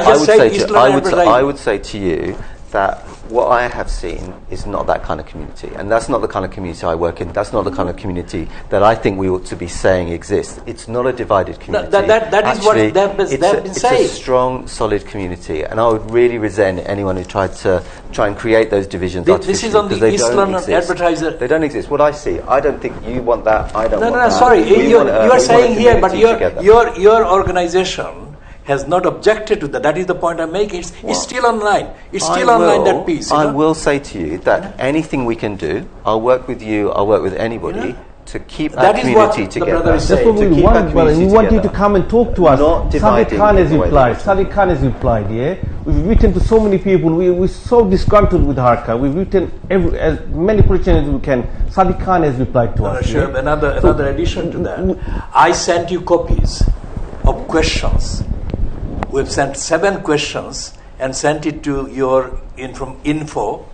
would say to you that what I have seen is not that kind of community, and that's not the kind of community I work in. That's not the kind of community that I think we ought to be saying exists. It's not a divided community. That is what they've been saying. It's a strong, solid community, and I would really resent anyone who tried and create those divisions. This is on the East London Advertiser. They don't exist. What I see, I don't think you want that. I don't want that. No, sorry. You are saying here, but your organization has not objected to that. That is the point I'm making. It's still online. It's still online, that piece. I will say to you that anything we can do, I'll work with you, I'll work with anybody to keep our community together. That's what we want, brother. We want you to come and talk to us. Sadiq Khan has replied. Sadiq Khan has replied, yeah? We've written to so many people. We're so disgruntled with Harka. We've written as many politicians as we can. Sadiq Khan has replied to us. Sure. Another addition to that. I sent you copies of questions. We've sent 7 questions and sent it to your info,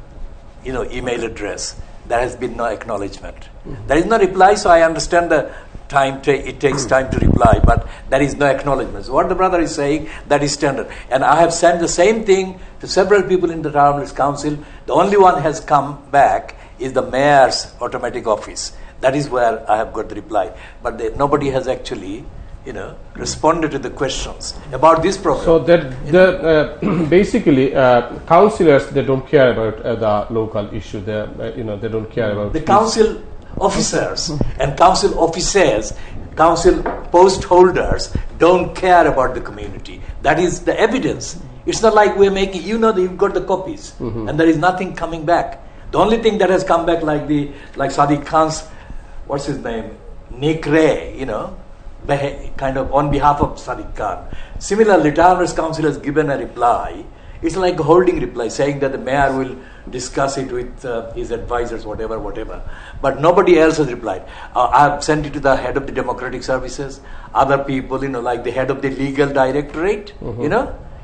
email address. There has been no acknowledgement. There is no reply, so I understand the time. It takes time to reply, but there is no acknowledgement. So what the brother is saying, that is standard. And I have sent the same thing to several people in the Townless Council. The only one has come back is the mayor's automatic office. That is where I have got the reply. But nobody has actually responded to the questions about this program. So that basically councillors, they don't care about the local issue. They don't care about the council officers and council officers, council post holders don't care about the community. That is the evidence. It's not like we're making. That you've got the copies, and there is nothing coming back. The only thing that has come back, like Sadiq Khan's, what's his name, Nick Ray, kind of on behalf of Sadiq Khan. Similarly, Townless Council has given a reply. It's like a holding reply saying that the mayor will discuss it with his advisors, whatever. But nobody else has replied. I have sent it to the head of the Democratic Services, other people, like the head of the legal directorate,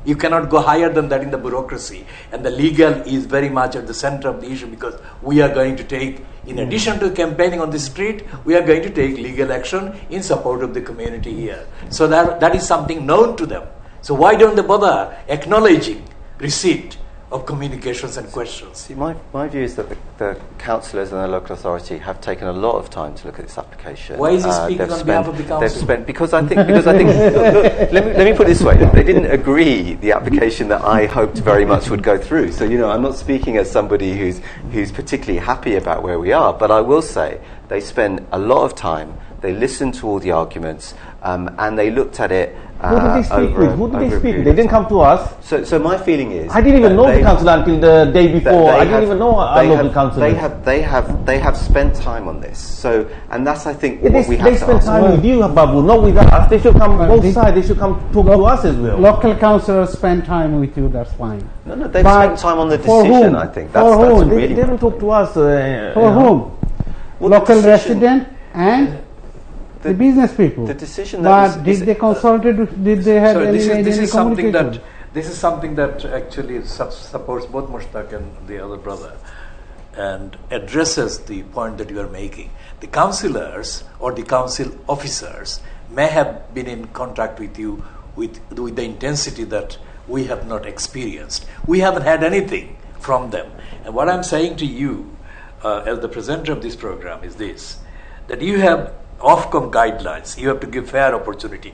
You cannot go higher than that in the bureaucracy. And the legal is very much at the center of the issue because we are going to take, in addition to campaigning on the street, we are going to take legal action in support of the community here. So that is something known to them. So why don't they bother acknowledging receipt of communications and questions? See, my view is that the councillors and the local authority have taken a lot of time to look at this application. Why is he speaking on behalf of the council? Because I think look, let me put it this way: they didn't agree the application that I hoped very much would go through. So I'm not speaking as somebody who's particularly happy about where we are, but I will say they spent a lot of time. They listened to all the arguments and they looked at it. Who did they speak with? Who did they speak with? They didn't come to us. So my feeling is, I didn't even know the council until the day before. I didn't even know our local council. They have spent time on this. So, and that's I think what we have to ask. They spent time with you, Babu, not with us. They should come both sides. They should come talk to us as well. Local councillors spend time with you. That's fine. No, they've spent time on the decision. I think that's whom? really. They didn't talk to us. For whom? Local resident and the business people. The decision that did they consult it? Did they have any communication? This is something that actually supports both Mushtaq and the other brother. and addresses the point that you are making. The councillors or the council officers may have been in contact with you with the intensity that we have not experienced. We haven't had anything from them. And what I'm saying to you as the presenter of this program is this, that you have Ofcom guidelines. You have to give fair opportunity.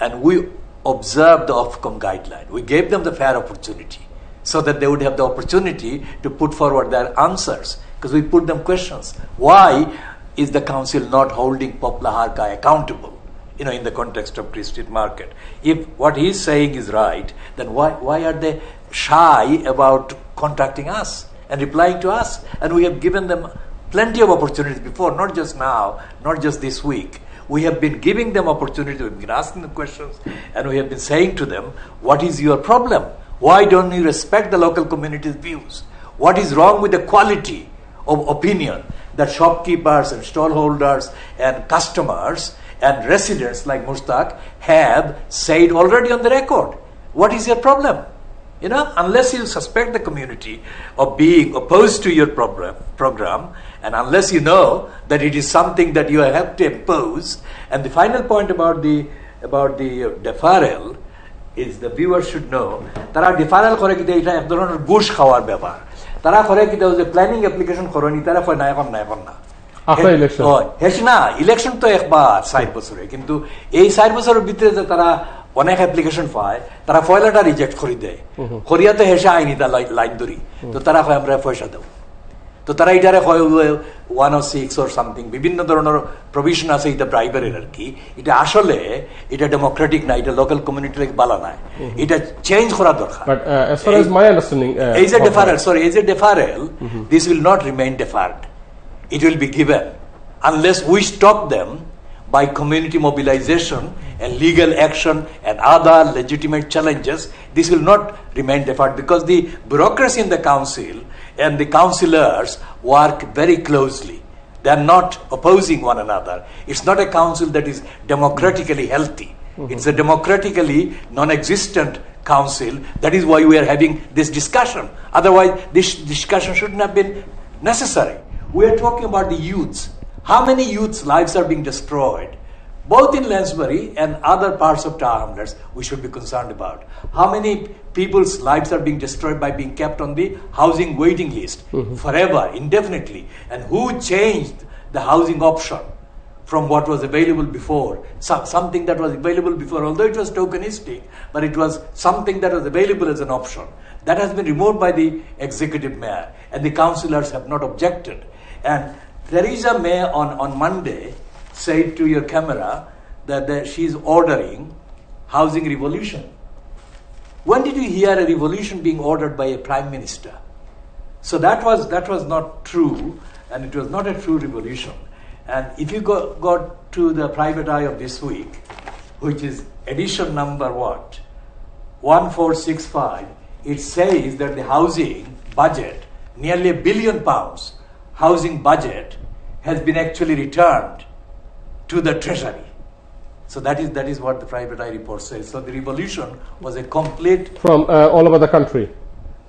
And we observed the Ofcom guideline. We gave them the fair opportunity so that they would have the opportunity to put forward their answers, because we put them questions. Why is the council not holding Popla Harka accountable, in the context of Free Street Market? If what he's saying is right, then why are they shy about contacting us and replying to us? And we have given them plenty of opportunities before, not just now, not just this week. We have been giving them opportunity, we've been asking them questions, and we have been saying to them, what is your problem? Why don't you respect the local community's views? What is wrong with the quality of opinion that shopkeepers and stallholders and customers and residents like Mushtaq have said already on the record? What is your problem? Unless you suspect the community of being opposed to your program, and unless you know that it is something that you have to impose. And the final point about the deferral is the viewers should know, tara deferral kore kite eta ek dhoroner bush khawar byapar. Tara kore kite je planning application koroni tara koi na এখন না after election has না election তো একবার 60 বছরে, কিন্তু এই 60 বছরের ভিতরে যে তারা অনেক অ্যাপ্লিকেশন পায়, তারা ফয়লাটা রিজেক্ট করে দেয়, করিয়া তো হেসে আইনি তা লাইন ধরি, তো তারা কয় আমরা পয়সা দেব, তো তারা এটারে কয় 106 or something বিভিন্ন ধরনের প্রভিশন আছে এটা ব্রাইবারের আর কি। এটা আসলে এটা ডেমোক্রেটিক না, এটা লোকাল কমিউনিটির বালা না, এটা চেঞ্জ করা দরকার। But as far as my understanding, is a deferral, this will not remain deferred. It will be given unless we stop them by community mobilization and legal action and other legitimate challenges. This will not remain deferred, because the bureaucracy in the council and the councillors work very closely. They are not opposing one another. It's not a council that is democratically healthy. It's a democratically non-existent council. That is why we are having this discussion. Otherwise, this discussion shouldn't have been necessary. We are talking about the youths. How many youths' lives are being destroyed, both in Lansbury and other parts of Tower Hamlets, we should be concerned about. How many people's lives are being destroyed by being kept on the housing waiting list forever, indefinitely? And who changed the housing option from what was available before? Something that was available before, although it was tokenistic, but it was something that was available as an option. That has been removed by the executive mayor, and the councillors have not objected. And Theresa May on Monday said to your camera that she is ordering housing revolution. When did you hear a revolution being ordered by a prime minister? So that was not true, and it was not a true revolution. And if you go to the private eye of this week, which is edition number 1465, it says that the housing budget, nearly £1 billion housing budget, has been actually returned to the treasury. So that is what the private eye report says. So the revolution was a complete from all over the country.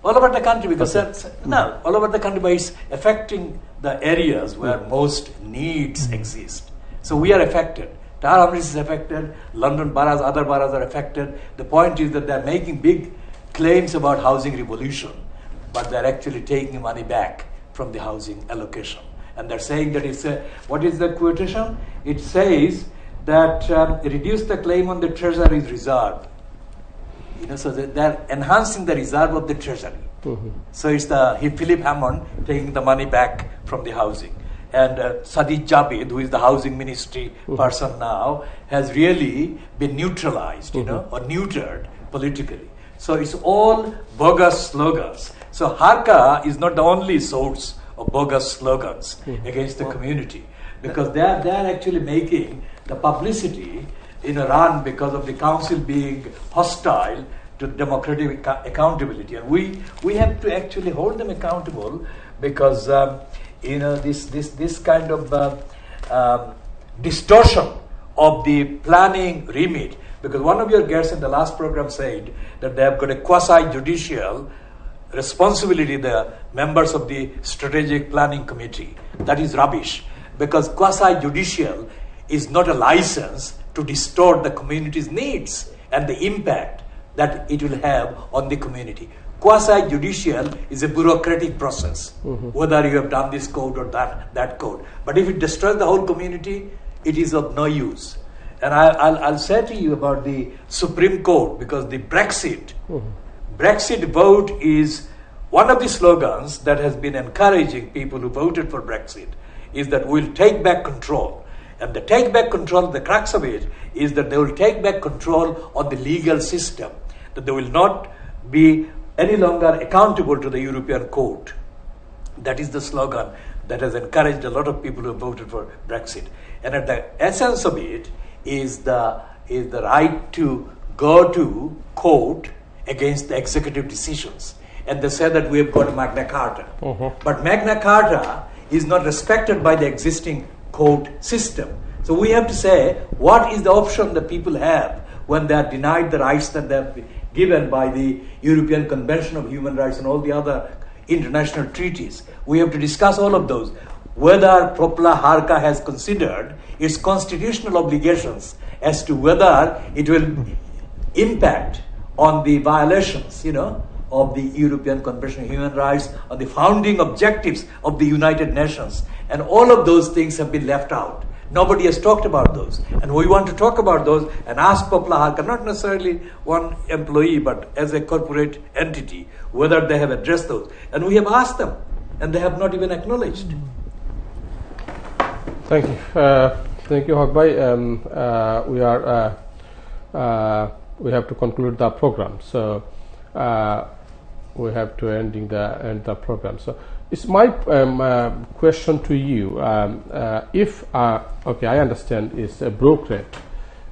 All over the country, because all over the country, but it's affecting the areas where most needs exist. So we are affected. Tower Hamlets is affected. London boroughs, other boroughs are affected. The point is that they're making big claims about housing revolution, but they're actually taking money back from the housing allocation. And they're saying that what is the quotation? It says that reduce the claim on the treasury's reserve. So they're enhancing the reserve of the treasury. So it's Philip Hammond taking the money back from the housing. And Sadiq Javid, who is the housing ministry person now, has really been neutralized, or neutered politically. So it's all bogus slogans. So Harka is not the only source of bogus slogans against the community, because they are actually making the publicity run because of the council being hostile to democratic accountability. And we have to actually hold them accountable, because this kind of distortion of the planning remit, because one of your guests in the last program said that they have got a quasi-judicial responsibility the members of the strategic planning committee. That is rubbish, because quasi-judicial is not a license to distort the community's needs and the impact that it will have on the community. Quasi-judicial is a bureaucratic process, whether you have done this code or that code. But if it destroys the whole community, it is of no use. And I'll say to you about the Supreme Court, because the Brexit vote is one of the slogans that has been encouraging people who voted for Brexit, is that we'll take back control. And the take back control, the crux of it, is that they will take back control on the legal system, that they will not be any longer accountable to the European Court. That is the slogan that has encouraged a lot of people who voted for Brexit. And at the essence of it is the right to go to court against the executive decisions. And they say that we have got Magna Carta. But Magna Carta is not respected by the existing court system. So we have to say, what is the option that people have when they are denied the rights that they have been given by the European Convention of Human Rights and all the other international treaties? We have to discuss all of those. Whether Popla Harka has considered its constitutional obligations as to whether it will impact on the violations, of the European Convention of Human Rights, or the founding objectives of the United Nations. And all of those things have been left out. Nobody has talked about those. And we want to talk about those and ask Popla Harka, not necessarily one employee, but as a corporate entity, whether they have addressed those. And we have asked them, and they have not even acknowledged. Thank you. Thank you, Haq Bhai. We have to conclude the program. So we have to end the program. So it's my question to you. If okay, I understand it's a brokerage.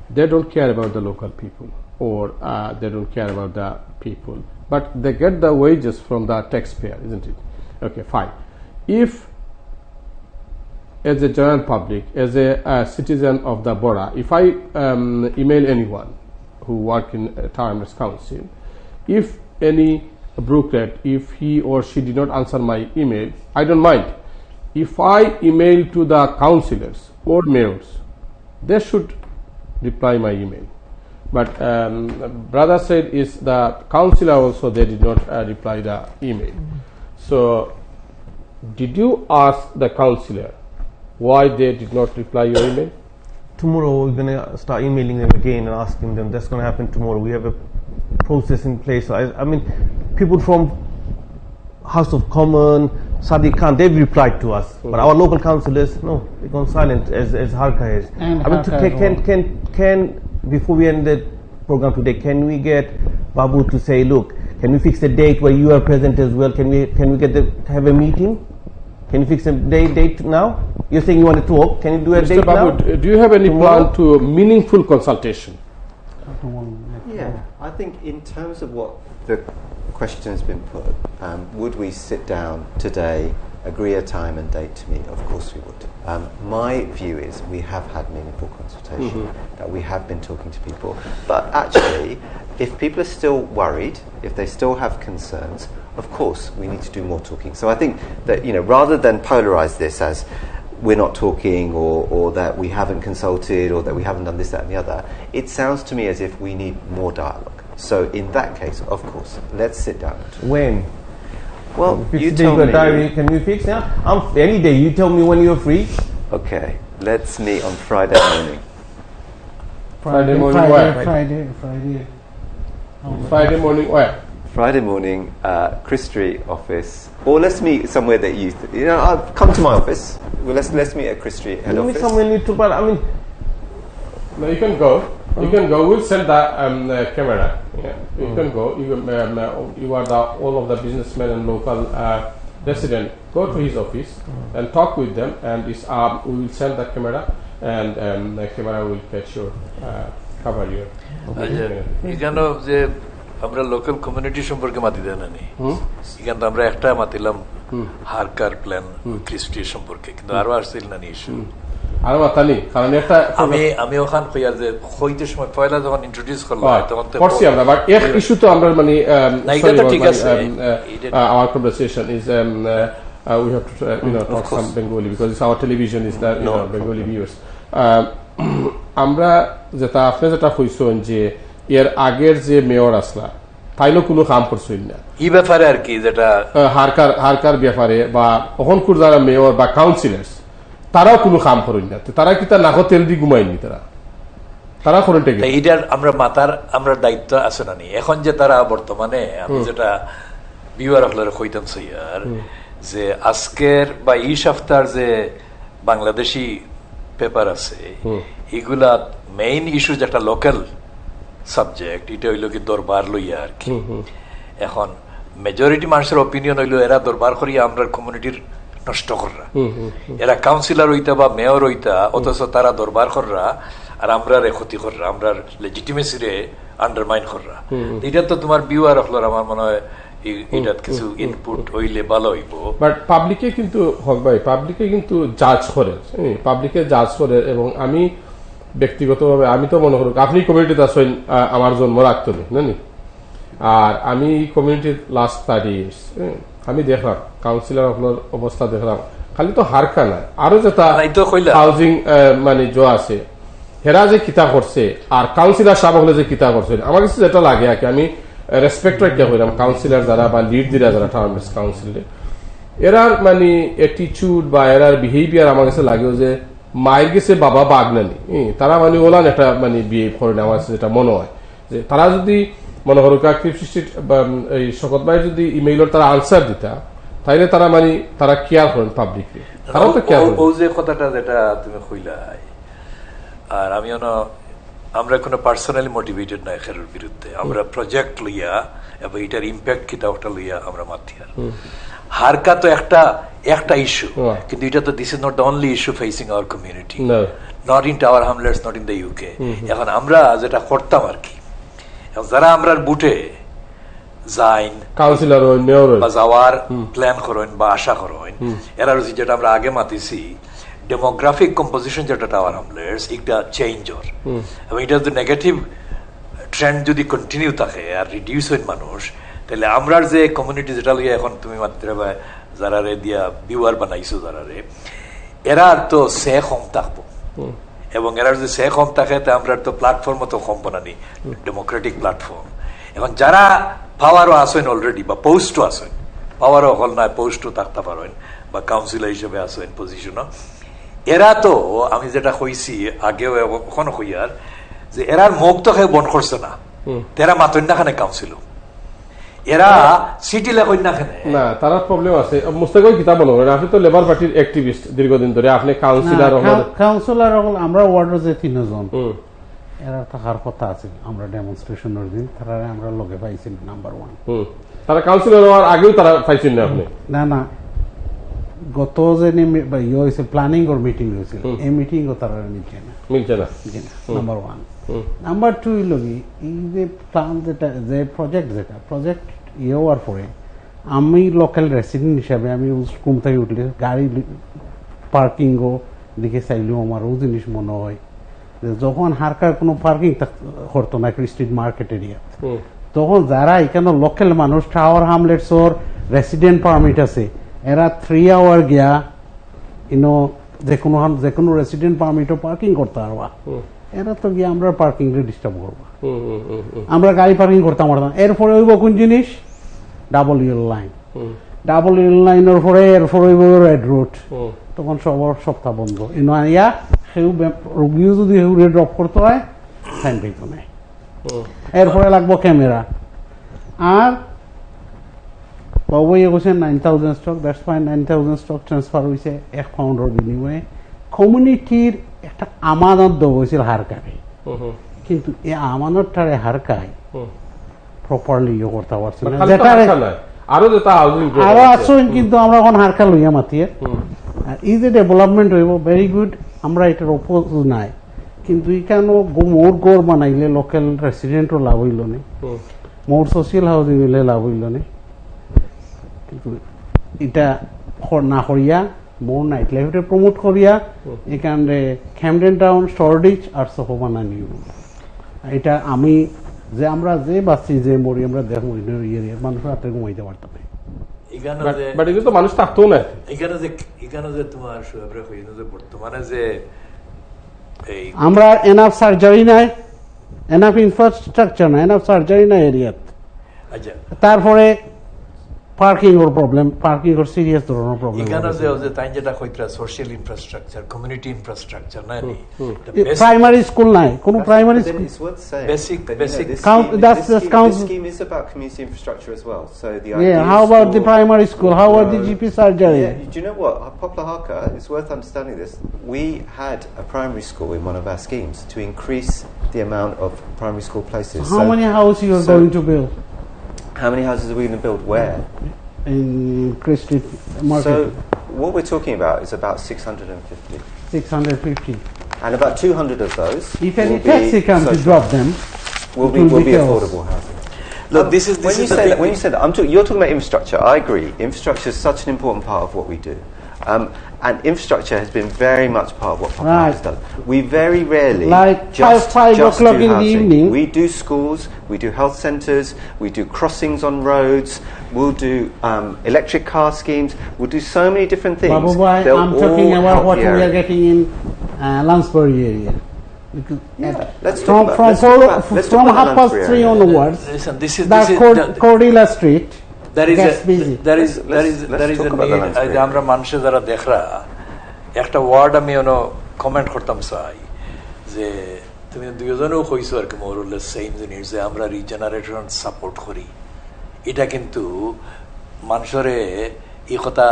They don't care about the local people, or they don't care about the people, but they get the wages from the taxpayer, isn't it? Okay, fine. If as a general public, as a citizen of the borough, if I email anyone who work in a Towners Council, if any bureaucrat, if he or she did not answer my email, I don't mind. If I email to the councillors or mayors, they should reply my email. But brother said is the councillor also, they did not reply the email. So did you ask the councillor why they did not reply your email? Tomorrow we're going to start emailing them again and asking them. That's going to happen tomorrow. We have a process in place. So I mean, people from House of Commons, Sadiq Khan, they've replied to us. But our local councillors, no, they've gone silent as Harka is. And I mean, can before we end the program today, can we get Babu to say, look, can we fix a date where you are present as well? Can we have a meeting? Can you fix a date now? You're saying you want to talk. Can you do a Mr. date Babu, now? do you have any Tomorrow? plan to meaningful consultation? Yeah, I think in terms of what the question has been put, would we sit down today, agree a time and date to meet? Of course we would. My view is we have had meaningful consultation, that we have been talking to people. But actually, if people are still worried, if they still have concerns, of course we need to do more talking. So I think that, rather than polarize this as we're not talking or that we haven't consulted or that we haven't done this, that and the other, it sounds to me as if we need more dialogue. So in that case, of course, let's sit down. When? Well, If you it's tell your me. diary, can we fix now? Any day. You tell me when you're free. Okay, let's meet on Friday morning. Friday morning where? Friday morning where? Friday morning, Chris Street office, or let's meet somewhere that I'll come to my office. Well, let's meet at Chris Street head Maybe office. somewhere neutral, but I mean, No, you can go. You can go. We'll send the camera. Yeah, you can go. You are all of the businessmen and local resident. Go to his office and talk with them, and we will send the camera, and the camera will catch your cover your. এখানে যে আমরা local community সম্পর্কে মাতি দেন না এখানে আমরা একটা মাতিলাম হারকার plan Christie সম্পর্কে কিন্তু আরো আসছিল না ইস্যু আরো বাতানি কারণ একটা আমি ওখান কইয়ার যে হইতে সময় পয়লা যখন ইন্ট্রোডিউস করলাম তখন তো করছি আমরা বাট এক ইস্যু তো আমরা মানে না, এটা তো ঠিক আছে। our conversation is we have to talk some Bengali because it's our television is that Bengali viewers আমরা যেটা আপনি যেটা কইছেন যে এর আগের যে মেয়র আসলা তাইলো কোনো কাম করছেন না এই ব্যাপারে আর কি যেটা হারকার ব্যাপারে বা ওখানকার যারা মেয়র বা কাউন্সিলার্স তারাও কোনো কাম করেন না তারা কি তার নাকো তেল দিয়ে ঘুমায়নি তারা করেন এইটার আমরা দায়িত্ব আছে না নি এখন যে তারা বর্তমানে আমি যেটা বিওয়ার হলার কইতাম সইয়ার যে আজকের বা এই সপ্তাহের যে বাংলাদেশি পেপার আছে এগুলা মেইন ইস্যু যেটা লোকাল সাবজেক্ট এটা হইল কি দরবার লইয়া আর কি এখন মেজরিটি মানুষের অপিনিয়ন হইলো এরা দরবার করিয়া আমরা কমিউনিটির নষ্ট কররা এরা কাউন্সিলর হইতা বা মেয়র হইতা অথচ তারা দরবার কররা আর আমরা রে ক্ষতি কররা আমরা লেজিটিমেসি রে আন্ডারমাইন কররা এটা তো তোমার বিওয়ার হলো আমার মনে হয় এটা কিছু ইনপুট হইলে ভালো হইব বাট পাবলিকে কিন্তু হক ভাই পাবলিকে কিন্তু জাজ করে পাবলিকে জাজ করে এবং আমি ব্যক্তিগতভাবে আমি তো মনে করি আপনি কমিউনিটিতে আসেন আমার জন্ম রাখতো না আর আমি কমিউনিটির লাস্ট 30 years আমি দেখলাম কাউন্সিলর আপনার অবস্থা দেখলাম খালি তো হারকা না আরো যেটা হাউজিং মানে জো আছে হেরা যে কিতাব করছে আর কাউন্সিলর সাহেব হলে যে কিতাব করছেন আমার কাছে যেটা লাগে আর কি আমি রেসপেক্ট রাখতে হইলাম কাউন্সিলর যারা বা লিড দিরা যারা টার্মস কাউন্সিলে এরার মানে অ্যাটিটিউড বা এরার বিহেভিয়ার আমার কাছে লাগেও যে মায়ের গেছে বাবা বাগনানি তারা মানে ওলান একটা মানে বিহেভ করে না আমার কাছে যেটা মনে হয় যে তারা যদি মনে করো এই শকত ভাই যদি ইমেইলের তারা আনসার দিতা তাইলে তারা মানে তারা কেয়ার করেন পাবলিকলি তারা তো কেয়ার করেন ও যে কথাটা যেটা তুমি কইলাই আর আমি আমরা কোনো পার্সোনালি মোটিভেটেড না এর বিরুদ্ধে আমরা প্রজেক্ট লইয়া এবং এটার ইম্প্যাক্ট কিটা ওটা লইয়া আমরা মাতি আর হারকা তো একটা ইস্যু কিন্তু এটা তো this is not the only issue facing our community not in tower hamlets not in the UK এখন আমরা যেটা করতাম আর কি যারা আমরা বুটে যাইন কাউন্সিলর হইন মেয়র হইন বা যাওয়ার প্ল্যান করেন বা আশা করেন এরা যেটা আমরা আগে মাতিছি ডেমোগ্রাফিক কম্পোজিশন যেটা টাওয়ার হামলেটস এটা চেঞ্জ ওর এবং এটা যদি নেগেটিভ ট্রেন্ড যদি কন্টিনিউ থাকে আর রিডিউস হইন মানুষ তাহলে আমরার যে কমিউনিটি যেটা লইয়া এখন তুমি মাত্র যারা রে দিয়া বিওয়ার বানাইছো যারা রে এরা তো সে কম থাকবো এবং এরা যদি সে কম থাকে তা আমরা তো প্ল্যাটফর্ম তো কম বানানি ডেমোক্রেটিক প্ল্যাটফর্ম এখন যারা পাওয়ারও আসেন অলরেডি বা পোস্টও আসেন পাওয়ারও হল না পোস্টও থাকতে পারেন বা কাউন্সিলর হিসেবে আসেন পজিশনও এরা তো আমি যেটা কইছি আগেও এখনো কইয়ার যে এরার মুখ তো খেয়ে বন করছে না তেরা মাতন না খানে কাউন্সিল এরা সিটি লেখেন না খানে না তারা প্রবলেম আছে মুস্তাকিম কিতাব বলো আপনি তো লেবার পার্টির অ্যাক্টিভিস্ট দীর্ঘদিন ধরে আপনি কাউন্সিলর আমরা ওয়ার্ডের যে 3 জন এরা থাকার কথা আছে আমরা ডেমনস্ট্রেশনের দিন তারা আমরা লগে পাইছি নাম্বার 1 তারা কাউন্সিলর হওয়ার আগেও তারা পাইছেন না আপনি না গত যে ইয়ে হয়েছে প্ল্যানিং ওর মিটিং হয়েছিল এই মিটিং ও তারা মিলছে না নাম্বার 1 নাম্বার 2 লগি এই যে প্ল্যান যেটা যে প্রজেক্ট ইয়ে হওয়ার পরে আমি লোকাল রেসিডেন্ট হিসাবে আমি ঘুম থেকে উঠলে গাড়ি পার্কিংও দিকে চাইলেও আমারও জিনিস মনে হয় যে যখন হারকার কোনো পার্কিং করতো না স্ট্রিট মার্কেট এরিয়া তখন যারা এখানে লোকাল মানুষ টাওয়ার হামলেটস ওর রেসিডেন্ট পারমিট আছে এরা 3 আওয়ার গিয়া যে কোনো রেসিডেন্ট পারমিটও পার্কিং করতে পারবা এরা তো গিয়ে আমরা পার্কিং ডিস্টার্ব করবো আমরা গাড়ি পার্কিং করতে পারতাম এরপরে হইব কোন জিনিস ডাবল ইউএল লাইনের পরে এরপরে হইব রেড রোড তখন সবার সপ্তাহ বন্ধ ইয়া সেও রোগীও যদি সেউরে ড্রপ করতে হয় ফাইন পেতো নাই এরপরে লাগবো ক্যামেরা আর বাবু ইয়ে করছে 9,000 stock that's fine 9,000 stock transfer হয়েছে 1 পাউন্ডের বিনিময়ে কমিউনিটির একটা আমানত দেওয়া হয়েছিল হারকারে কিন্তু এই আমানতটারে হারকায় প্রপারলি ইয়ে করতে পারছে না আরো আসুন কিন্তু আমরা এখন হারকা লইয়া মাতিয়ে আর এই যে ডেভেলপমেন্ট হইব ভেরি গুড আমরা এটার অপোজ নাই কিন্তু এখানে মোর গড় বানাইলে লোকাল রেসিডেন্টও লাভ হইল না মোর সোশিয়াল হাউজিং হইলে লাভ হইল না কিন্তু এটা না করিয়া more nightlife promote Korea এখানে Camden Town Shoreditch আর সোহো বানানি এটা আমি যে আমরা যে বাসি যে মরি আমরা দেখো এরিয়া মানুষ রাতে ঘুমাইতে পারতাম না এখানে বাট এগুলো তো মানুষ থাকতো না এখানে যে তোমার সুব্রা হইনো যে বর্তমানে যে এই আমরা এনাফ সার্জারি নাই এনাফ ইনফ্রাস্ট্রাকচার নাই এনাফ সার্জারি নাই এরিয়াত আচ্ছা তারপরে পার্কিং এর প্রবলেম পার্কিং এর সিরিয়াস ধরনের প্রবলেম এখানে যে তাই যেটা কইতরা সোশ্যাল ইনফ্রাস্ট্রাকচার কমিউনিটি ইনফ্রাস্ট্রাকচার না প্রাইমারি স্কুল নাই কোনো primary But then school it's worth saying. Basic- that, you know, basic- this Count- scheme- that's this the scheme- council- This scheme is about community infrastructure as well. So the Yeah, idea how is about the for- primary school? How about the GP surgery? Yeah, do you know what? Poplar Harker, it's worth understanding this. We had a primary school in one of our schemes to increase the amount of primary school places. How many houses you are going to build How many houses are we going to build? Where? in Christie Market? So what we're talking about is about 650. 650. And about 200 of those If any will be taxi comes to social- drop them, will it will be be chaos. affordable housing. Look, this is when you the say big that, when you say that, you're talking about infrastructure. I agree. Infrastructure is such an important part of what we do, and infrastructure has been very much part of what Papa Right. has done. We very rarely Like just, five just o'clock do in the housing. evening. We do schools, we do health centres, we do crossings on roads. We'll do electric car schemes. We'll do so many different things. Babu Bhai, They'll I'm all talking about help what the we are area. getting in Lansbury area. Because Let's from talk about- from let's talk about- let's talk from about the Lansbury 3:30 area. onwards, listen, this is that the- Cordelia Street there is gets busy. there is Let's talk a about the need landscape. যে আমরা মানুষে যারা দেখরা একটা word আমি comment করতাম চাই যে তুমি দুইজনেও কইছো আর কি মোরলেস সেম জিনিস যে আমরা রিজেনারেশন সাপোর্ট করি এটা কিন্তু মানুষের এই কথা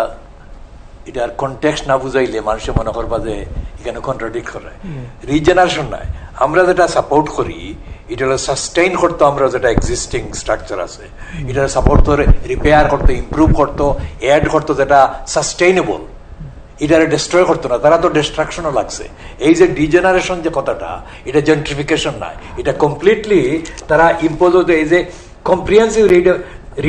এটার কনটেক্সট না বুঝাইলে মানুষে মনে করবা যে এখানে কন্ট্রাডিক্ট করে রিজেনারেশন নাই আমরা যেটা সাপোর্ট করি এটা হলো সাস্টেইন করতো আমরা যেটা এক্সিস্টিং স্ট্রাকচার আছে এটা সাপোর্ট করে রিপেয়ার করতো ইমপ্রুভ করতো অ্যাড করতো যেটা সাস্টেইনেবল এটারে ডিস্ট্রয় করতো না তারা তো ডিস্ট্রাকশনও লাগছে এই যে ডিজেনারেশন যে কথাটা এটা জেন্ট্রিফিকেশন নাই এটা কমপ্লিটলি তারা ইম্পোজ হতে এই যে comprehensive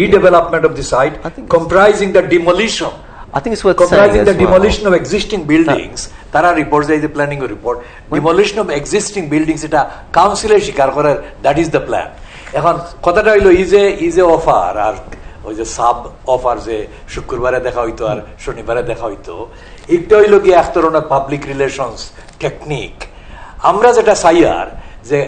redevelopment of the site comprising the demolition I think it's worth comprising saying the demolition of existing buildings তারা রিপোর্ট দেয় যে planning report demolition of existing buildings এটা কাউন্সিলে স্বীকার করার দ্যাট ইজ দ্য প্ল্যান এখন কথাটা হইলো ইজ এ অফার আর ওই যে সাব অফার যে শুক্রবারে দেখা হইতো আর শনিবারে দেখা হইতো একটা হইলো কি এক ধরনের পাবলিক রিলেশনস টেকনিক আমরা যেটা চাই আর যে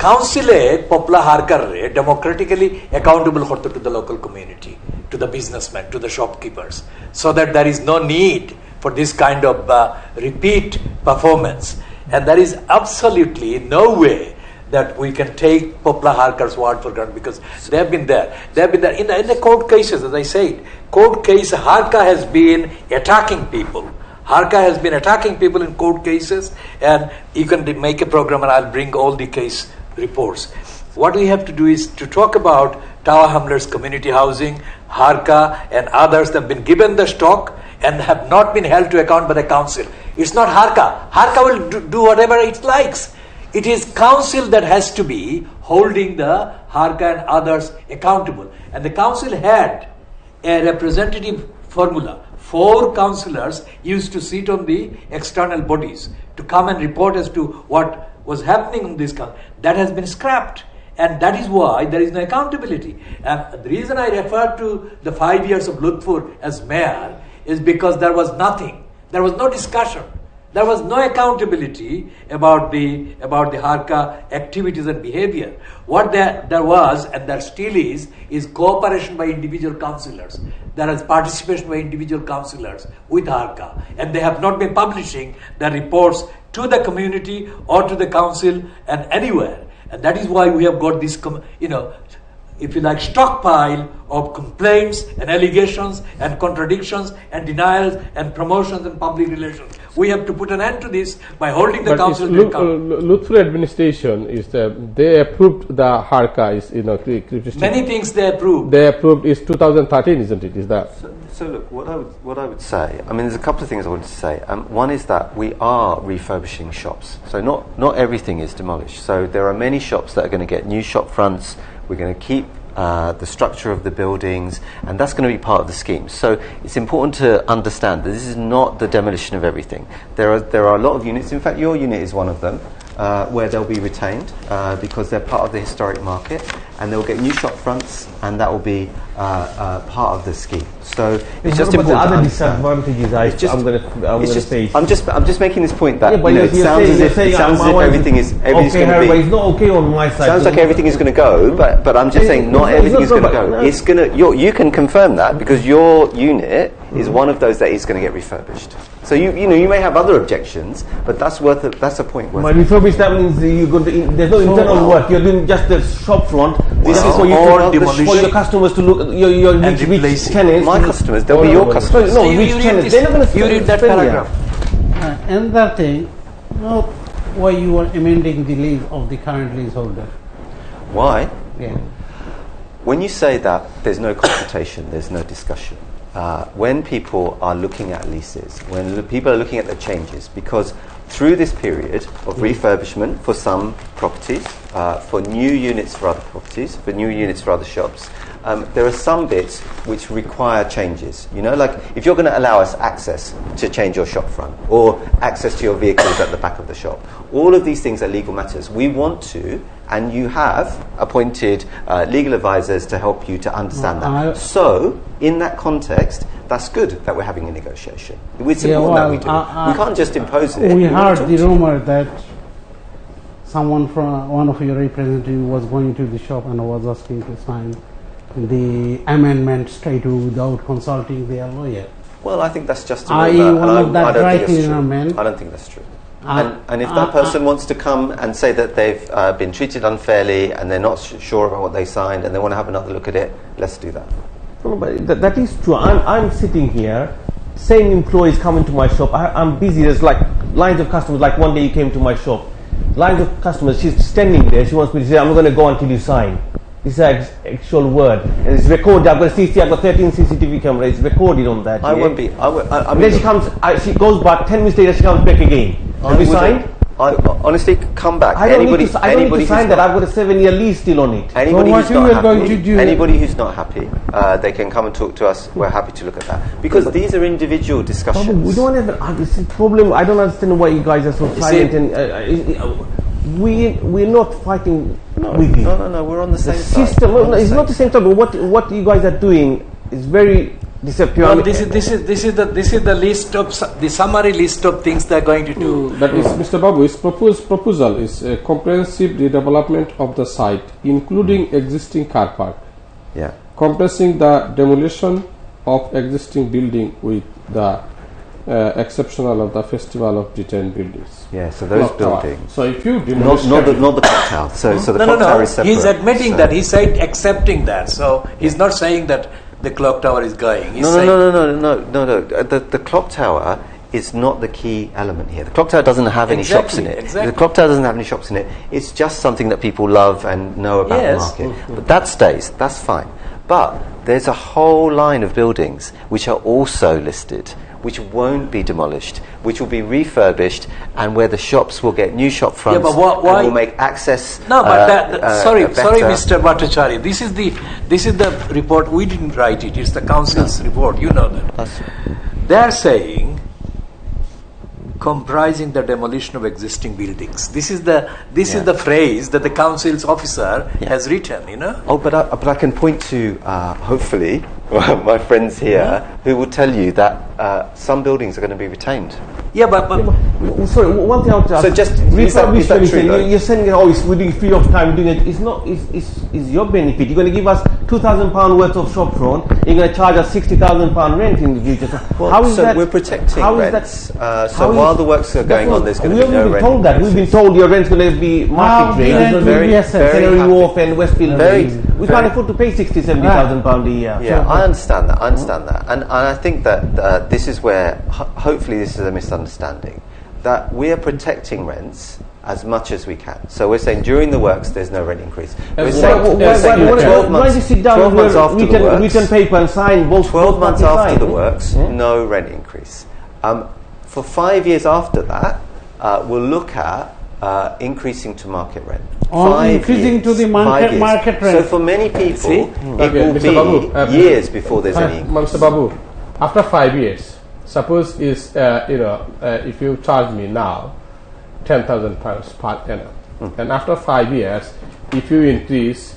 কাউন্সিলে পপলা হারকারে ডেমোক্রেটিক্যালি অ্যাকাউন্টেবল করতে to the local community to the businessmen, to the shopkeepers, so that there is no need for this kind of repeat performance. And there is absolutely no way that we can take Popla Harkar's word for granted because they have been there. They have been there. In the court cases, as I said, court case, Harka has been attacking people. Harka has been attacking people in court cases, and you can make a program and I'll bring all the case reports. What we have to do is to talk about Tower Hamlets community housing, Harka and others that have been given the stock and have not been held to account by the council. It's not Harka. Harka will do whatever it likes. It is council that has to be holding the Harka and others accountable. And the council had a representative formula. 4 councillors used to sit on the external bodies to come and report as to what was happening in this country. That has been scrapped. And that is why there is no accountability. And the reason I refer to the 5 years of Lutfur as mayor is because there was nothing. There was no discussion. There was no accountability about the Harka activities and behavior. What there was, and there still is cooperation by individual councillors. There is participation by individual councillors with Harka. And they have not been publishing the reports to the community or to the council and anywhere. And that is why we have got this, if you like, stockpile of complaints and allegations and contradictions and denials and promotions and public relations. We have to put an end to this by holding the council to account. Lutfur administration is they approved the Harka Many things they approved. They approved is 2013, isn't it? Is that? So look, what I would say, I mean, there's a couple of things I wanted to say. One is that we are refurbishing shops, so not everything is demolished. So there are many shops that are going to get new shop fronts. We're going to keep the structure of the buildings, and that's going to be part of the scheme. So it's important to understand that this is not the demolition of everything. There are a lot of units, in fact your unit is one of them, where they'll be retained because they're part of the historic market, and they'll get new shop fronts, and that will be part of the scheme. So it's just important. The other to understand. disadvantages I'm going to face. I'm just making this point that Yeah, but it sounds as if everything is going okay, to be. it's not okay on my side. Sounds like everything is going to go, but I'm just saying not everything is going to go. No. It's going to. You can confirm that because your unit is one of those that is going to get refurbished. So you may have other objections, but that's a point worth. My refurbished, that means you're going to. There's no internal work. You're doing just the shop front. This is for you all for your customers to look. Your rich tenants. My customers, they'll be your customers. No, rich tenants. They're not going to. You read that paragraph. Another thing, why you are amending the lease of the current leaseholder? Why? Yeah. When you say that there's no consultation, there's no discussion. When people are looking at leases, when people are looking at the changes, because through this period of refurbishment for some properties, for new units for other properties, for new units for other shops, there are some bits which require changes. Like if you're going to allow us access to change your shop front or access to your vehicles at the back of the shop, all of these things are legal matters. We want to, and you have appointed legal advisors to help you to understand that. So, in that context, that's good that we're having a negotiation. It's important that we do. We can't just impose it. We heard the rumor that someone from one of your representatives was going to the shop and was asking to sign the amendment straight away without consulting their lawyer. Well, I think that's just I don't think that's true. And if that person wants to come and say that they've been treated unfairly and they're not sure about what they signed and they want to have another look at it, let's do that. No, but that is true. I'm sitting here, same employees coming to my shop. I'm busy. There's like lines of customers. Like one day you came to my shop, lines of customers. She's standing there. She wants me to say, "I'm not going to go until you sign." This is an actual word, and it's recorded. I've got I've got 13 CCTV cameras. It's recorded on that. I won't be. Then she comes. She goes back. 10 minutes later, she comes back again. Have you signed? Honestly, come back. I don't need to sign that. I've got a 7-year lease still on it. Anybody who's not happy, they can come and talk to us. We're happy to look at that because these are individual discussions. We don't have this problem. I don't understand why you guys are so silent. And we're not fighting with you. No. We're on the same side. System. It's not the same side. But what you guys are doing is very deceptive. Well, this is the list of the summary list of things they're going to do. That is, Mr. Babu, his proposal is a comprehensive redevelopment of the site, including existing car park. Yeah. Compressing the demolition of existing building with the exceptional of the Festival of Detained Buildings. Yeah, so those Clock buildings. Tower. So if you demolish not the clock tower. So the clock tower is separate. He's admitting that. He said accepting that. So he's not saying that the clock tower is going. He's saying No. The clock tower is not the key element here. The clock tower doesn't have any shops in it. Exactly. The clock tower doesn't have any shops in it. It's just something that people love and know about the market. But that stays. That's fine. But there's a whole line of buildings which are also listed, which won't be demolished, which will be refurbished, and where the shops will get new shop fronts but why? and will make access. No, but sorry, better. Mr. Bhattacharya. This is the report. We didn't write it. It's the council's report. You know that. They're saying comprising the demolition of existing buildings. This is the phrase that the council's officer has written. Oh, but I can point to hopefully my friends here who will tell you that some buildings are going to be retained. Yeah, but sorry, one thing I want to ask. So just is that true, you're saying we're doing free of time doing it. It's not. It's your benefit. You're going to give us £2,000 worth of shop front. You're going to charge us £60,000 rent in the future. So how is that? We're protecting rents. So while the works are going on, there's going to be no rent. We've been told that. We've been told your rent's going to be market rate. Canary Wharf and Westfield. We can't afford to pay £60,000-70,000 a year. Yeah, I understand that. And I think that this is where hopefully this is a misunderstanding. That we are protecting rents as much as we can. So we're saying during the works there's no rent increase. We're saying 12 months, why sit down 12 months after the works, written paper and sign both 12 months after the works, no rent increase. For 5 years after that, we'll look at increasing to market rent. Or 5 increasing years. to the 5 years. market So rate. for many people, See? it Okay, will Mr. be Babu, years before there's any increase. Mr. Babu, after 5 years, suppose is if you charge me now 10,000 pounds per annum, and after 5 years, if you increase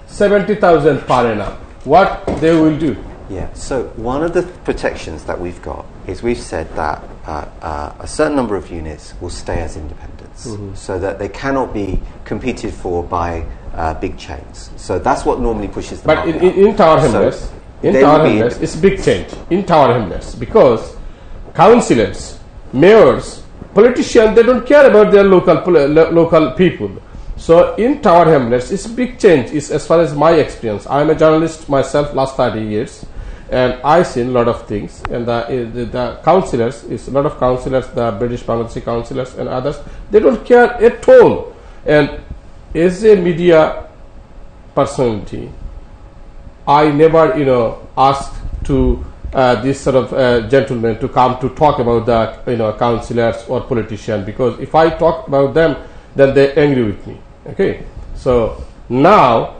70,000 per annum, what they will do? Yeah, so one of the protections that we've got is we've said that a certain number of units will stay as independents, so that they cannot be competed for by big chains. So that's what normally pushes the But market in up. Tower So Hamlets, they will be it's big change in Tower Hamlets, because councillors, mayors, politicians, they don't care about their local people. So in Tower Hamlets, it's big change. It's, as far as my experience, I am a journalist myself last 30 years, and I've seen a lot of things. And the councillors, is a lot of councillors, the British Bangladeshi councillors and others, they don't care at all. And as a media personality, I never, asked to this sort of gentlemen to come to talk about the, councillors or politicians, because if I talk about them, then they're angry with me. Okay, so now,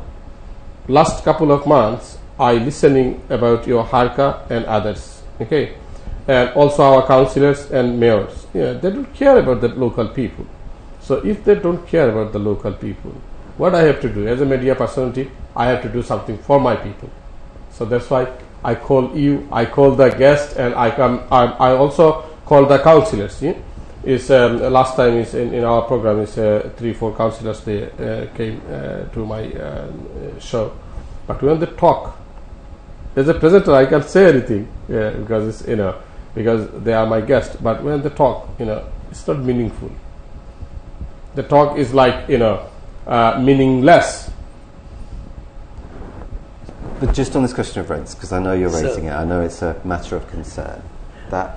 last couple of months, I listening about your Harka and others. Okay, and also our councillors and mayors. Yeah, they don't care about the local people. So if they don't care about the local people, what I have to do as a media personality, I have to do something for my people. So that's why I call you, I call the guest, and I also call the councillors. Yeah? Last time is in our program is 3-4 councillors they came to my show, but when they talk, as a presenter I can't say anything because it's because they are my guests. But when they talk, it's not meaningful. The talk is like meaningless. But just on this question of rents, because I know you're raising it, I know it's a matter of concern, that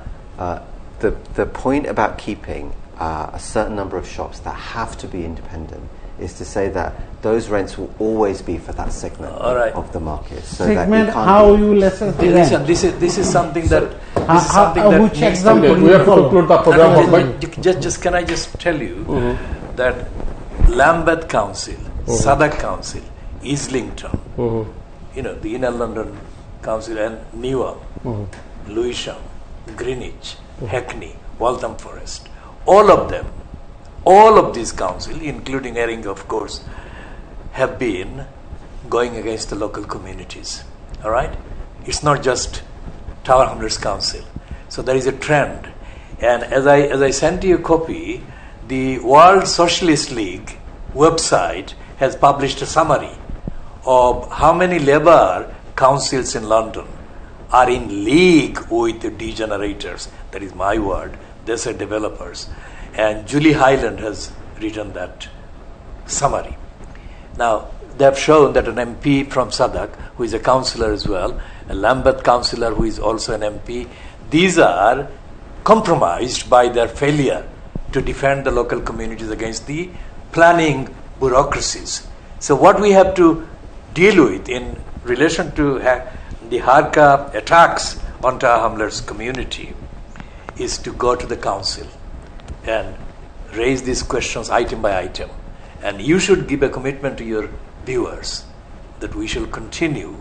the point about keeping a certain number of shops that have to be independent is to say that those rents will always be for that segment of the market. So Segment, that you can't how you lessen the Listen, rent? this is something that Which needs example Okay, we you have to follow? conclude the program. just can I just tell you that Lambeth Council, Sadak Council, Islington, the Inner London Council, and Newham, Lewisham, Greenwich, Hackney, Waltham Forest, all of these councils, including Herring, of course, have been going against the local communities. All right, it's not just Tower Hamlets Council. So there is a trend, and as I sent you a copy, the World Socialist League website has published a summary of how many labour councils in London are in league with the degenerators. That is my word. They say developers. And Julie Hyland has written that summary. Now, they have shown that an MP from Sadak, who is a councillor as well, a Lambeth councillor who is also an MP, these are compromised by their failure to defend the local communities against the planning bureaucracies. So what we have to deal with in relation to the Harka attacks on Tower Hamlets community is to go to the council and raise these questions item by item. And you should give a commitment to your viewers that we shall continue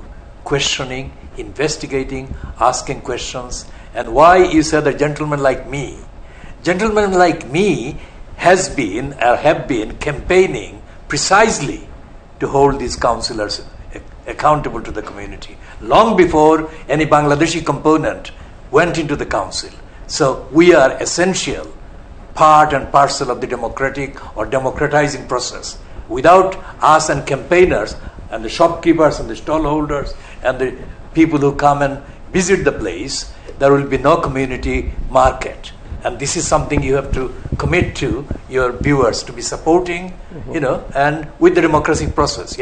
questioning, investigating, asking questions. And why you said a gentleman like me? Gentlemen like me have been campaigning precisely to hold these councillors accountable to the community, long before any Bangladeshi component went into the council. So we are essential part and parcel of the democratic or democratizing process. Without us and campaigners and the shopkeepers and the stallholders and the people who come and visit the place, there will be no community market. And this is something you have to commit to your viewers to be supporting, and with the democratic process,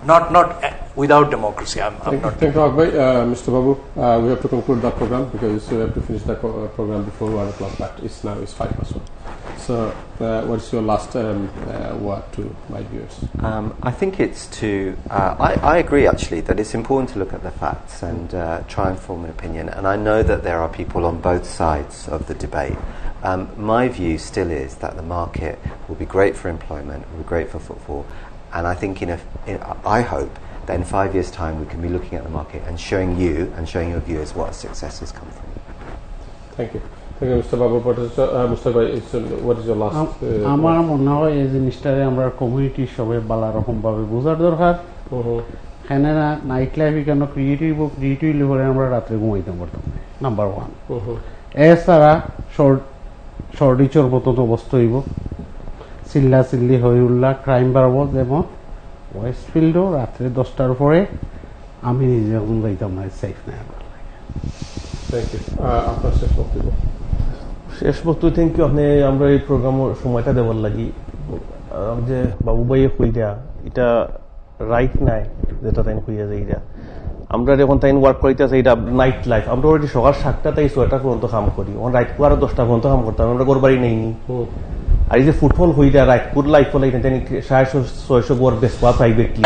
not without democracy. I'm not. Thank you, Akbhai. Mr. Babu, we have to conclude the program because we have to finish the program before 1 o'clock. But it's 5 past 1. So, what's your last word to my viewers? I think it's to. I agree actually that it's important to look at the facts and try and form an opinion. And I know that there are people on both sides of the debate. My view still is that the market will be great for employment, will be great for football, and I think I hope that in 5 years' time we can be looking at the market and showing you and showing your viewers what success has come from. Thank you. Thank you, Mr. Babu. Mr. Bhai, what is your last? আমার মনে হয় এই জিনিসটারে আমরা community সবাই বালা রকম ভাবে বোঝার দরকার এখানে না নাইট লাইফে কেন ক্রিয়েটিভ লেভেলে আমরা রাত্রে ঘুমাইতাম পারতাম নাম্বার 1 এছাড়া শর্টিচর মতো অবস্থা হইব চিল্লি হয়ে উঠলা ক্রাইম বাড়ব যেমন ওয়েস্টফিল্ডও রাত্রে 10টার পরে আমি নিজে এখন যাইতাম না সেফ না থ্যাংক ইউ আপনার শেষ বক্তব্য শেষ বক্তব্য থ্যাংক ইউ আপনি আমরা এই প্রোগ্রামের সময়টা দেওয়ার লাগি যে বাবু ভাইয়ে কইরা এটা রাইট নাই যেটা তাই কইয়া যায় এটা আমরা যখন তাই ওয়ার্ক করিতেছে এটা নাইট লাইফ আমরা অলরেডি সকাল 7টা তাই 6টা পর্যন্ত কাম করি ওখান রাইট আরো 10টা পর্যন্ত কাম করতাম আমরা ঘর বাড়ি নেইনি আর এই যে ফুটবল হইরা রাইটপুর লাইফ হলে 650-600 গড় বেসবা প্রাইভেটলি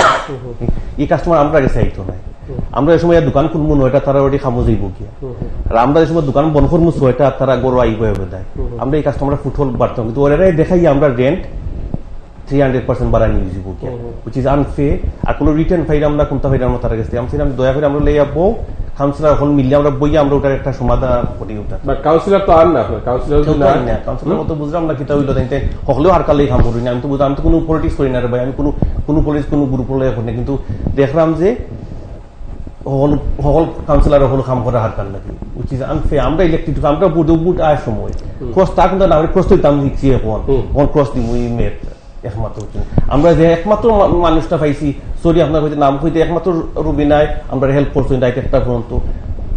এই কাস্টমার আমরা আগে চাইতো না আমরা এই সময় দোকান খুলবো নয়টা তারা ওটি খামো যাইব গিয়া আর আমরা এই সময় দোকান বন্ধ করবো 6টা তারা গড় আইব দেয় আমরা এই কাস্টমার ফুটবল বাড়তাম কিন্তু ওরা দেখাই আমরা রেন্ট 300% বাড়াই নিয়ে যাবো গিয়া উইচ ইজ আনফেয়ার আর কোনো রিটার্ন ফাইলাম না কোনটা ফাইলাম না তারা কাছে আমি দয়া করে আমরা লইয়া বউ কাউন্সিলর এখন মিললে আমরা বইয়া আমরা ওটার একটা সমাধান করি ওটা কাউন্সিলর তো আর না আপনার কাউন্সিলর মতো বুঝলাম না কিতা হইলো তাই হকলেও আর কালেই কাম করি না আমি তো বুঝলাম আমি তো কোনো পলিটিক্স করি না রে ভাই আমি কোনো পলিটিক্স কোনো গ্রুপ লইয়া করি না কিন্তু দেখলাম যে সকল কাউন্সিলর সকল কাম করে হার কার লাগে উইচ ইজ আনফেয়ার আমরা ইলেকটেড আমরা বুট আয় সময় ক্রস তা কিন্তু না আমি ক্রস দিতাম দিচ্ছি এখন ক্রস দিই মুই মেট একমাত্র আমরা যে একমাত্র মানুষটা পাইছি সরি আপনার হইতে নাম হইতে একমাত্র রুবিনাই আমরা হেল্প করছি ডাইরেক্ট একটা পর্যন্ত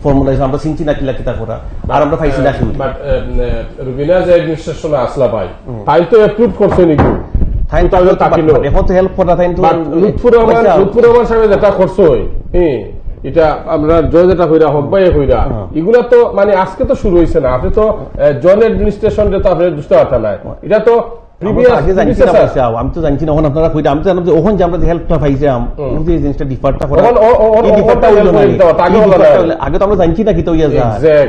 ফর্মুলা আমরা চিনছি না কিলা কিতা করা আর আমরা পাইছি না বাট রুবিনা যে অ্যাডমিনিস্ট্রেশনে আসলা ভাই তাই তো অ্যাপ্রুভ করছে নাকি তাই তো তাকিলো এখন তো হেল্প করা তাই তো লুৎফুর রহমান সাহেব যেটা করছে এটা আমরা জয় যেটা হইরা হক ভাই হইরা এগুলা তো মানে আজকে তো শুরু হয়েছে না আপনি তো জয়েন্ট অ্যাডমিনিস্ট্রেশন যেটা আপনি বুঝতে পারতেন না এটা তো আমি তো জানছি না আপনারা কইটা আমি তো জানলাম যে ওখানে যে আমরা হেল্পটা পাইছিলাম যে জিনিসটা ডিফারটা করা এই ডিফারটা হইলো না আগে তো আমরা জানছি না কি তো ইয়া যায়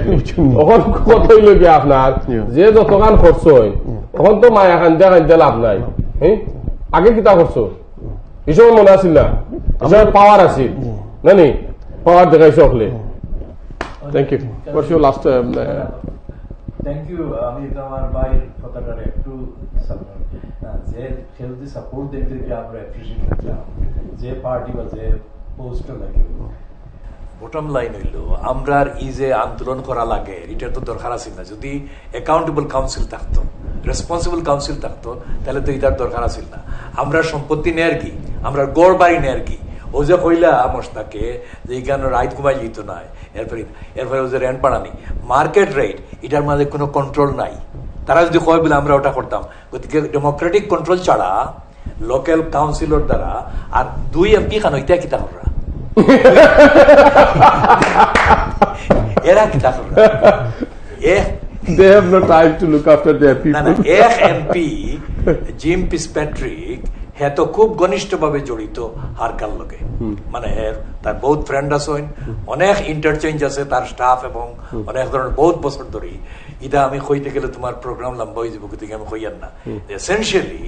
ওখান কত হইলো কি আপনার যে যতগান খরচ হয় তখন তো মায়া খান্দা লাভ নাই আগে কিতা করছো এসব মনে আছিল না পাওয়ার আছিল না নি পাওয়ার দেখাইছো হলে thank you what's your last thank you আমি আমার ভাইয়ের কথাটা একটু যে কেউ যদি সাপোর্ট দেখতে আমরা অ্যাপ্রিসিয়েট করলাম যে পার্টি বা যে পোস্ট লাগে বটম লাইন হইল আমরা ই যে আন্দোলন করা লাগে এটার তো দরকার আছে না যদি অ্যাকাউন্টেবল কাউন্সিল থাকতো রেসপন্সিবল কাউন্সিল থাকতো তাহলে তো এটার দরকার আছিল না আমরা সম্পত্তি নেয়ার কি আমরা গড় বাড়ি নেয়ার কি ও যে কইলা মস্তাকে যে এখানে রাইট কমাই যেত না এরপরে ও যে রেন্ট বাড়ানি মার্কেট রেট এটার মাঝে কোনো কন্ট্রোল নাই তারা যদি কয় বলে আমরা ওটা করতাম গতিকে ডেমোক্রেটিক কন্ট্রোল ছাড়া লোকাল কাউন্সিলর দ্বারা আর 2 MP খান হইতে কিতা করা এরা কিতা করা they have no time to look after their people না এক এমপি জিম পিসপ্যাট্রিক হে তো খুব ঘনিষ্ঠভাবে জড়িত হারকার লগে মানে তার বহুত ফ্রেন্ড আছে অনেক ইন্টারচেঞ্জ আছে তার স্টাফ এবং অনেক ধরনের বহুত বছর ধরে এটা আমি কইতে গেলে তোমার প্রোগ্রাম লম্বা হয়ে যাবো কিন্তু আমি কইয়ার না এসেনশিয়ালি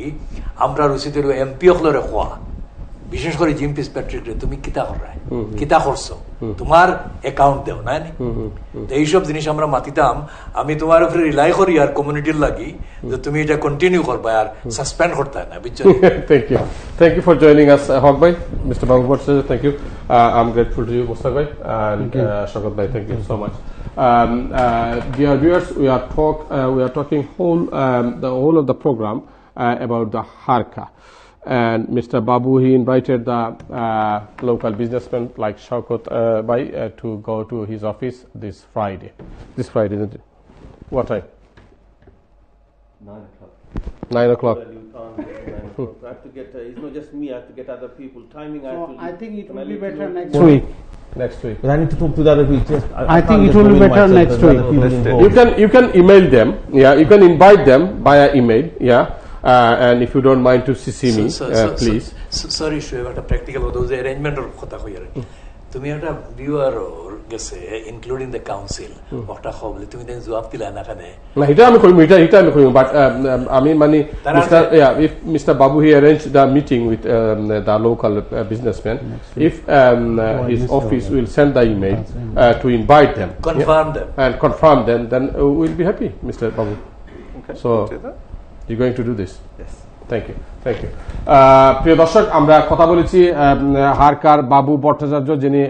আমরা রুচিতে এমপি হলরে খোয়া বিশেষ করে জিম পিসপ্যাট্রিক রে তুমি কিতা করায় কিতা করছো তোমার অ্যাকাউন্ট দেও না এইসব জিনিস আমরা মাতিতাম আমি তোমার উপরে রিলাই করি আর কমিউনিটির লাগি যে তুমি এটা কন্টিনিউ করবা আর সাসপেন্ড করতে না বুঝছো thank you for joining us Haq bhai Mr. Babu thank you I'm grateful to you Mustaq bhai and Shaukat bhai thank you so much dear viewers we are talking the whole of the program about the Harka. And Mr. Babu, he invited the local businessman like Shaukat Bhai to go to his office this Friday. This Friday, isn't it? What time? 9 o'clock. 9 o'clock. I have to get, it's not just me, I have to get other people. Timing, I think it will be better next week. next week. But I need to talk to the other people. I think can't it just will go be in better myself, next there's other week. people Let's do it. involved. You can email them. Yeah, you can invite them via email. Yeah, and if you don't mind to CC me, please. Sorry, Shoaib, একটা practical কথা যে অ্যারেঞ্জমেন্টের কথা কই আর তুমি একটা viewer গেছে including the council একটা খবলে তুমি দেন জবাব দিলা না কানে না এটা আমি কইম এটা আমি কইম বাট আমি মানে if Mr. Babu he arranged the meeting with the local businessman, if his office will send the email to invite them, confirm them and confirm them, then we'll be happy, Mr. Babu. Okay, So we'll do that. you're going to do this? Yes. Thank you thank you প্রিয় দর্শক, আমরা কথা বলেছি হারকার বাবু ভট্টাচার্য, যিনি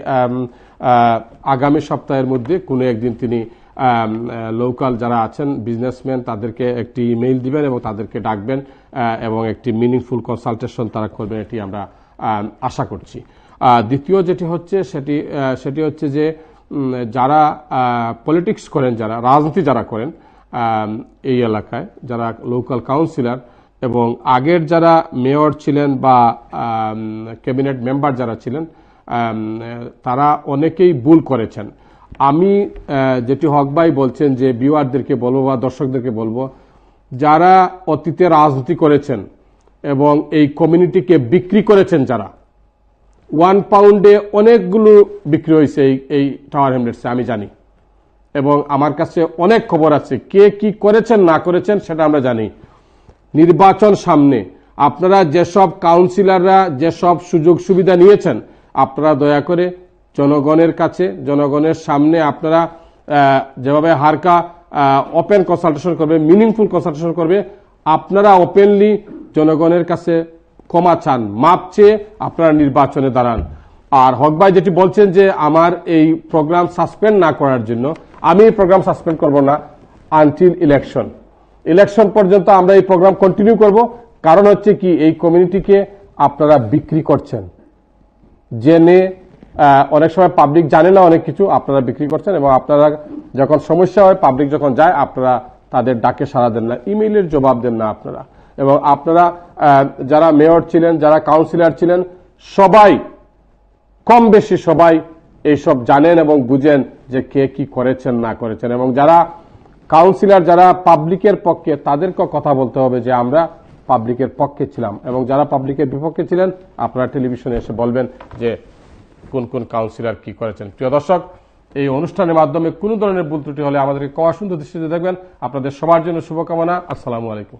আগামী সপ্তাহের মধ্যে কোনো একদিন তিনি লোকাল যারা আছেন বিজনেসম্যান তাদেরকে একটি ইমেইল দিবেন এবং তাদেরকে ডাকবেন এবং একটি মিনিংফুল কনসালটেশন তারা করবেন, এটি আমরা আশা করছি। দ্বিতীয় যেটি হচ্ছে সেটি হচ্ছে যে যারা পলিটিক্স করেন, যারা রাজনীতি যারা করেন এই এলাকায়, যারা লোকাল কাউন্সিলর এবং আগের যারা মেয়র ছিলেন বা ক্যাবিনেট মেম্বার যারা ছিলেন, তারা অনেকেই ভুল করেছেন। আমি যেটি হক ভাই বলছেন যে ভিউয়ারদেরকে বলবো বা দর্শকদেরকে বলবো, যারা অতীতে রাজনীতি করেছেন এবং এই কমিউনিটিকে বিক্রি করেছেন, যারা 1 পাউন্ডে অনেকগুলো বিক্রি হয়েছে এই টাওয়ার হ্যামলেটসে আমি জানি, এবং আমার কাছে অনেক খবর আছে কে কি করেছেন না করেছেন সেটা আমরা জানি। নির্বাচন সামনে, আপনারা যেসব কাউন্সিলররা যেসব সুযোগ সুবিধা নিয়েছেন, আপনারা দয়া করে জনগণের কাছে, জনগণের সামনে আপনারা যেভাবে হারকা ওপেন কনসালটেশন করবে, মিনিংফুল কনসালটেশন করবে, আপনারা ওপেনলি জনগণের কাছে ক্ষমা চান, মাপ চেয়ে আপনারা নির্বাচনে দাঁড়ান। আর হক ভাই যেটি বলছেন যে আমার এই প্রোগ্রাম সাসপেন্ড না করার জন্য, আমি এই প্রোগ্রাম সাসপেন্ড করব না আনটিল ইলেকশন পর্যন্ত আমরা এই প্রোগ্রাম কন্টিনিউ করব। কারণ হচ্ছে কি, এই কমিউনিটিকে আপনারা বিক্রি করছেন, জেনে অনেক সময় পাবলিক জানে না অনেক কিছু, আপনারা বিক্রি করছেন এবং আপনারা যখন সমস্যা হয়, পাবলিক যখন যায়, আপনারা তাদের ডাকে সাড়া দেন না, ইমেইলের জবাব দেন না আপনারা। এবং আপনারা যারা মেয়র ছিলেন, যারা কাউন্সিলর ছিলেন, সবাই কম বেশি সবাই এইসব জানেন এবং বুঝেন যে কে কি করেছেন না করেছেন। এবং যারা কাউন্সিলর, যারা পাবলিকের পক্ষে, তাদেরকে কথা বলতে হবে যে আমরা পাবলিকের পক্ষে ছিলাম, এবং যারা পাবলিকের বিপক্ষে ছিলেন আপনারা টেলিভিশনে এসে বলবেন যে কোন কোন কাউন্সিলর কি করেছেন। প্রিয় দর্শক, এই অনুষ্ঠানের মাধ্যমে কোনো ধরনের ভুল ত্রুটি হলে আমাদেরকে ক্ষমা সুন্দর দৃষ্টিতে দেখবেন। আপনাদের সবার জন্য শুভকামনা। আসসালামু আলাইকুম।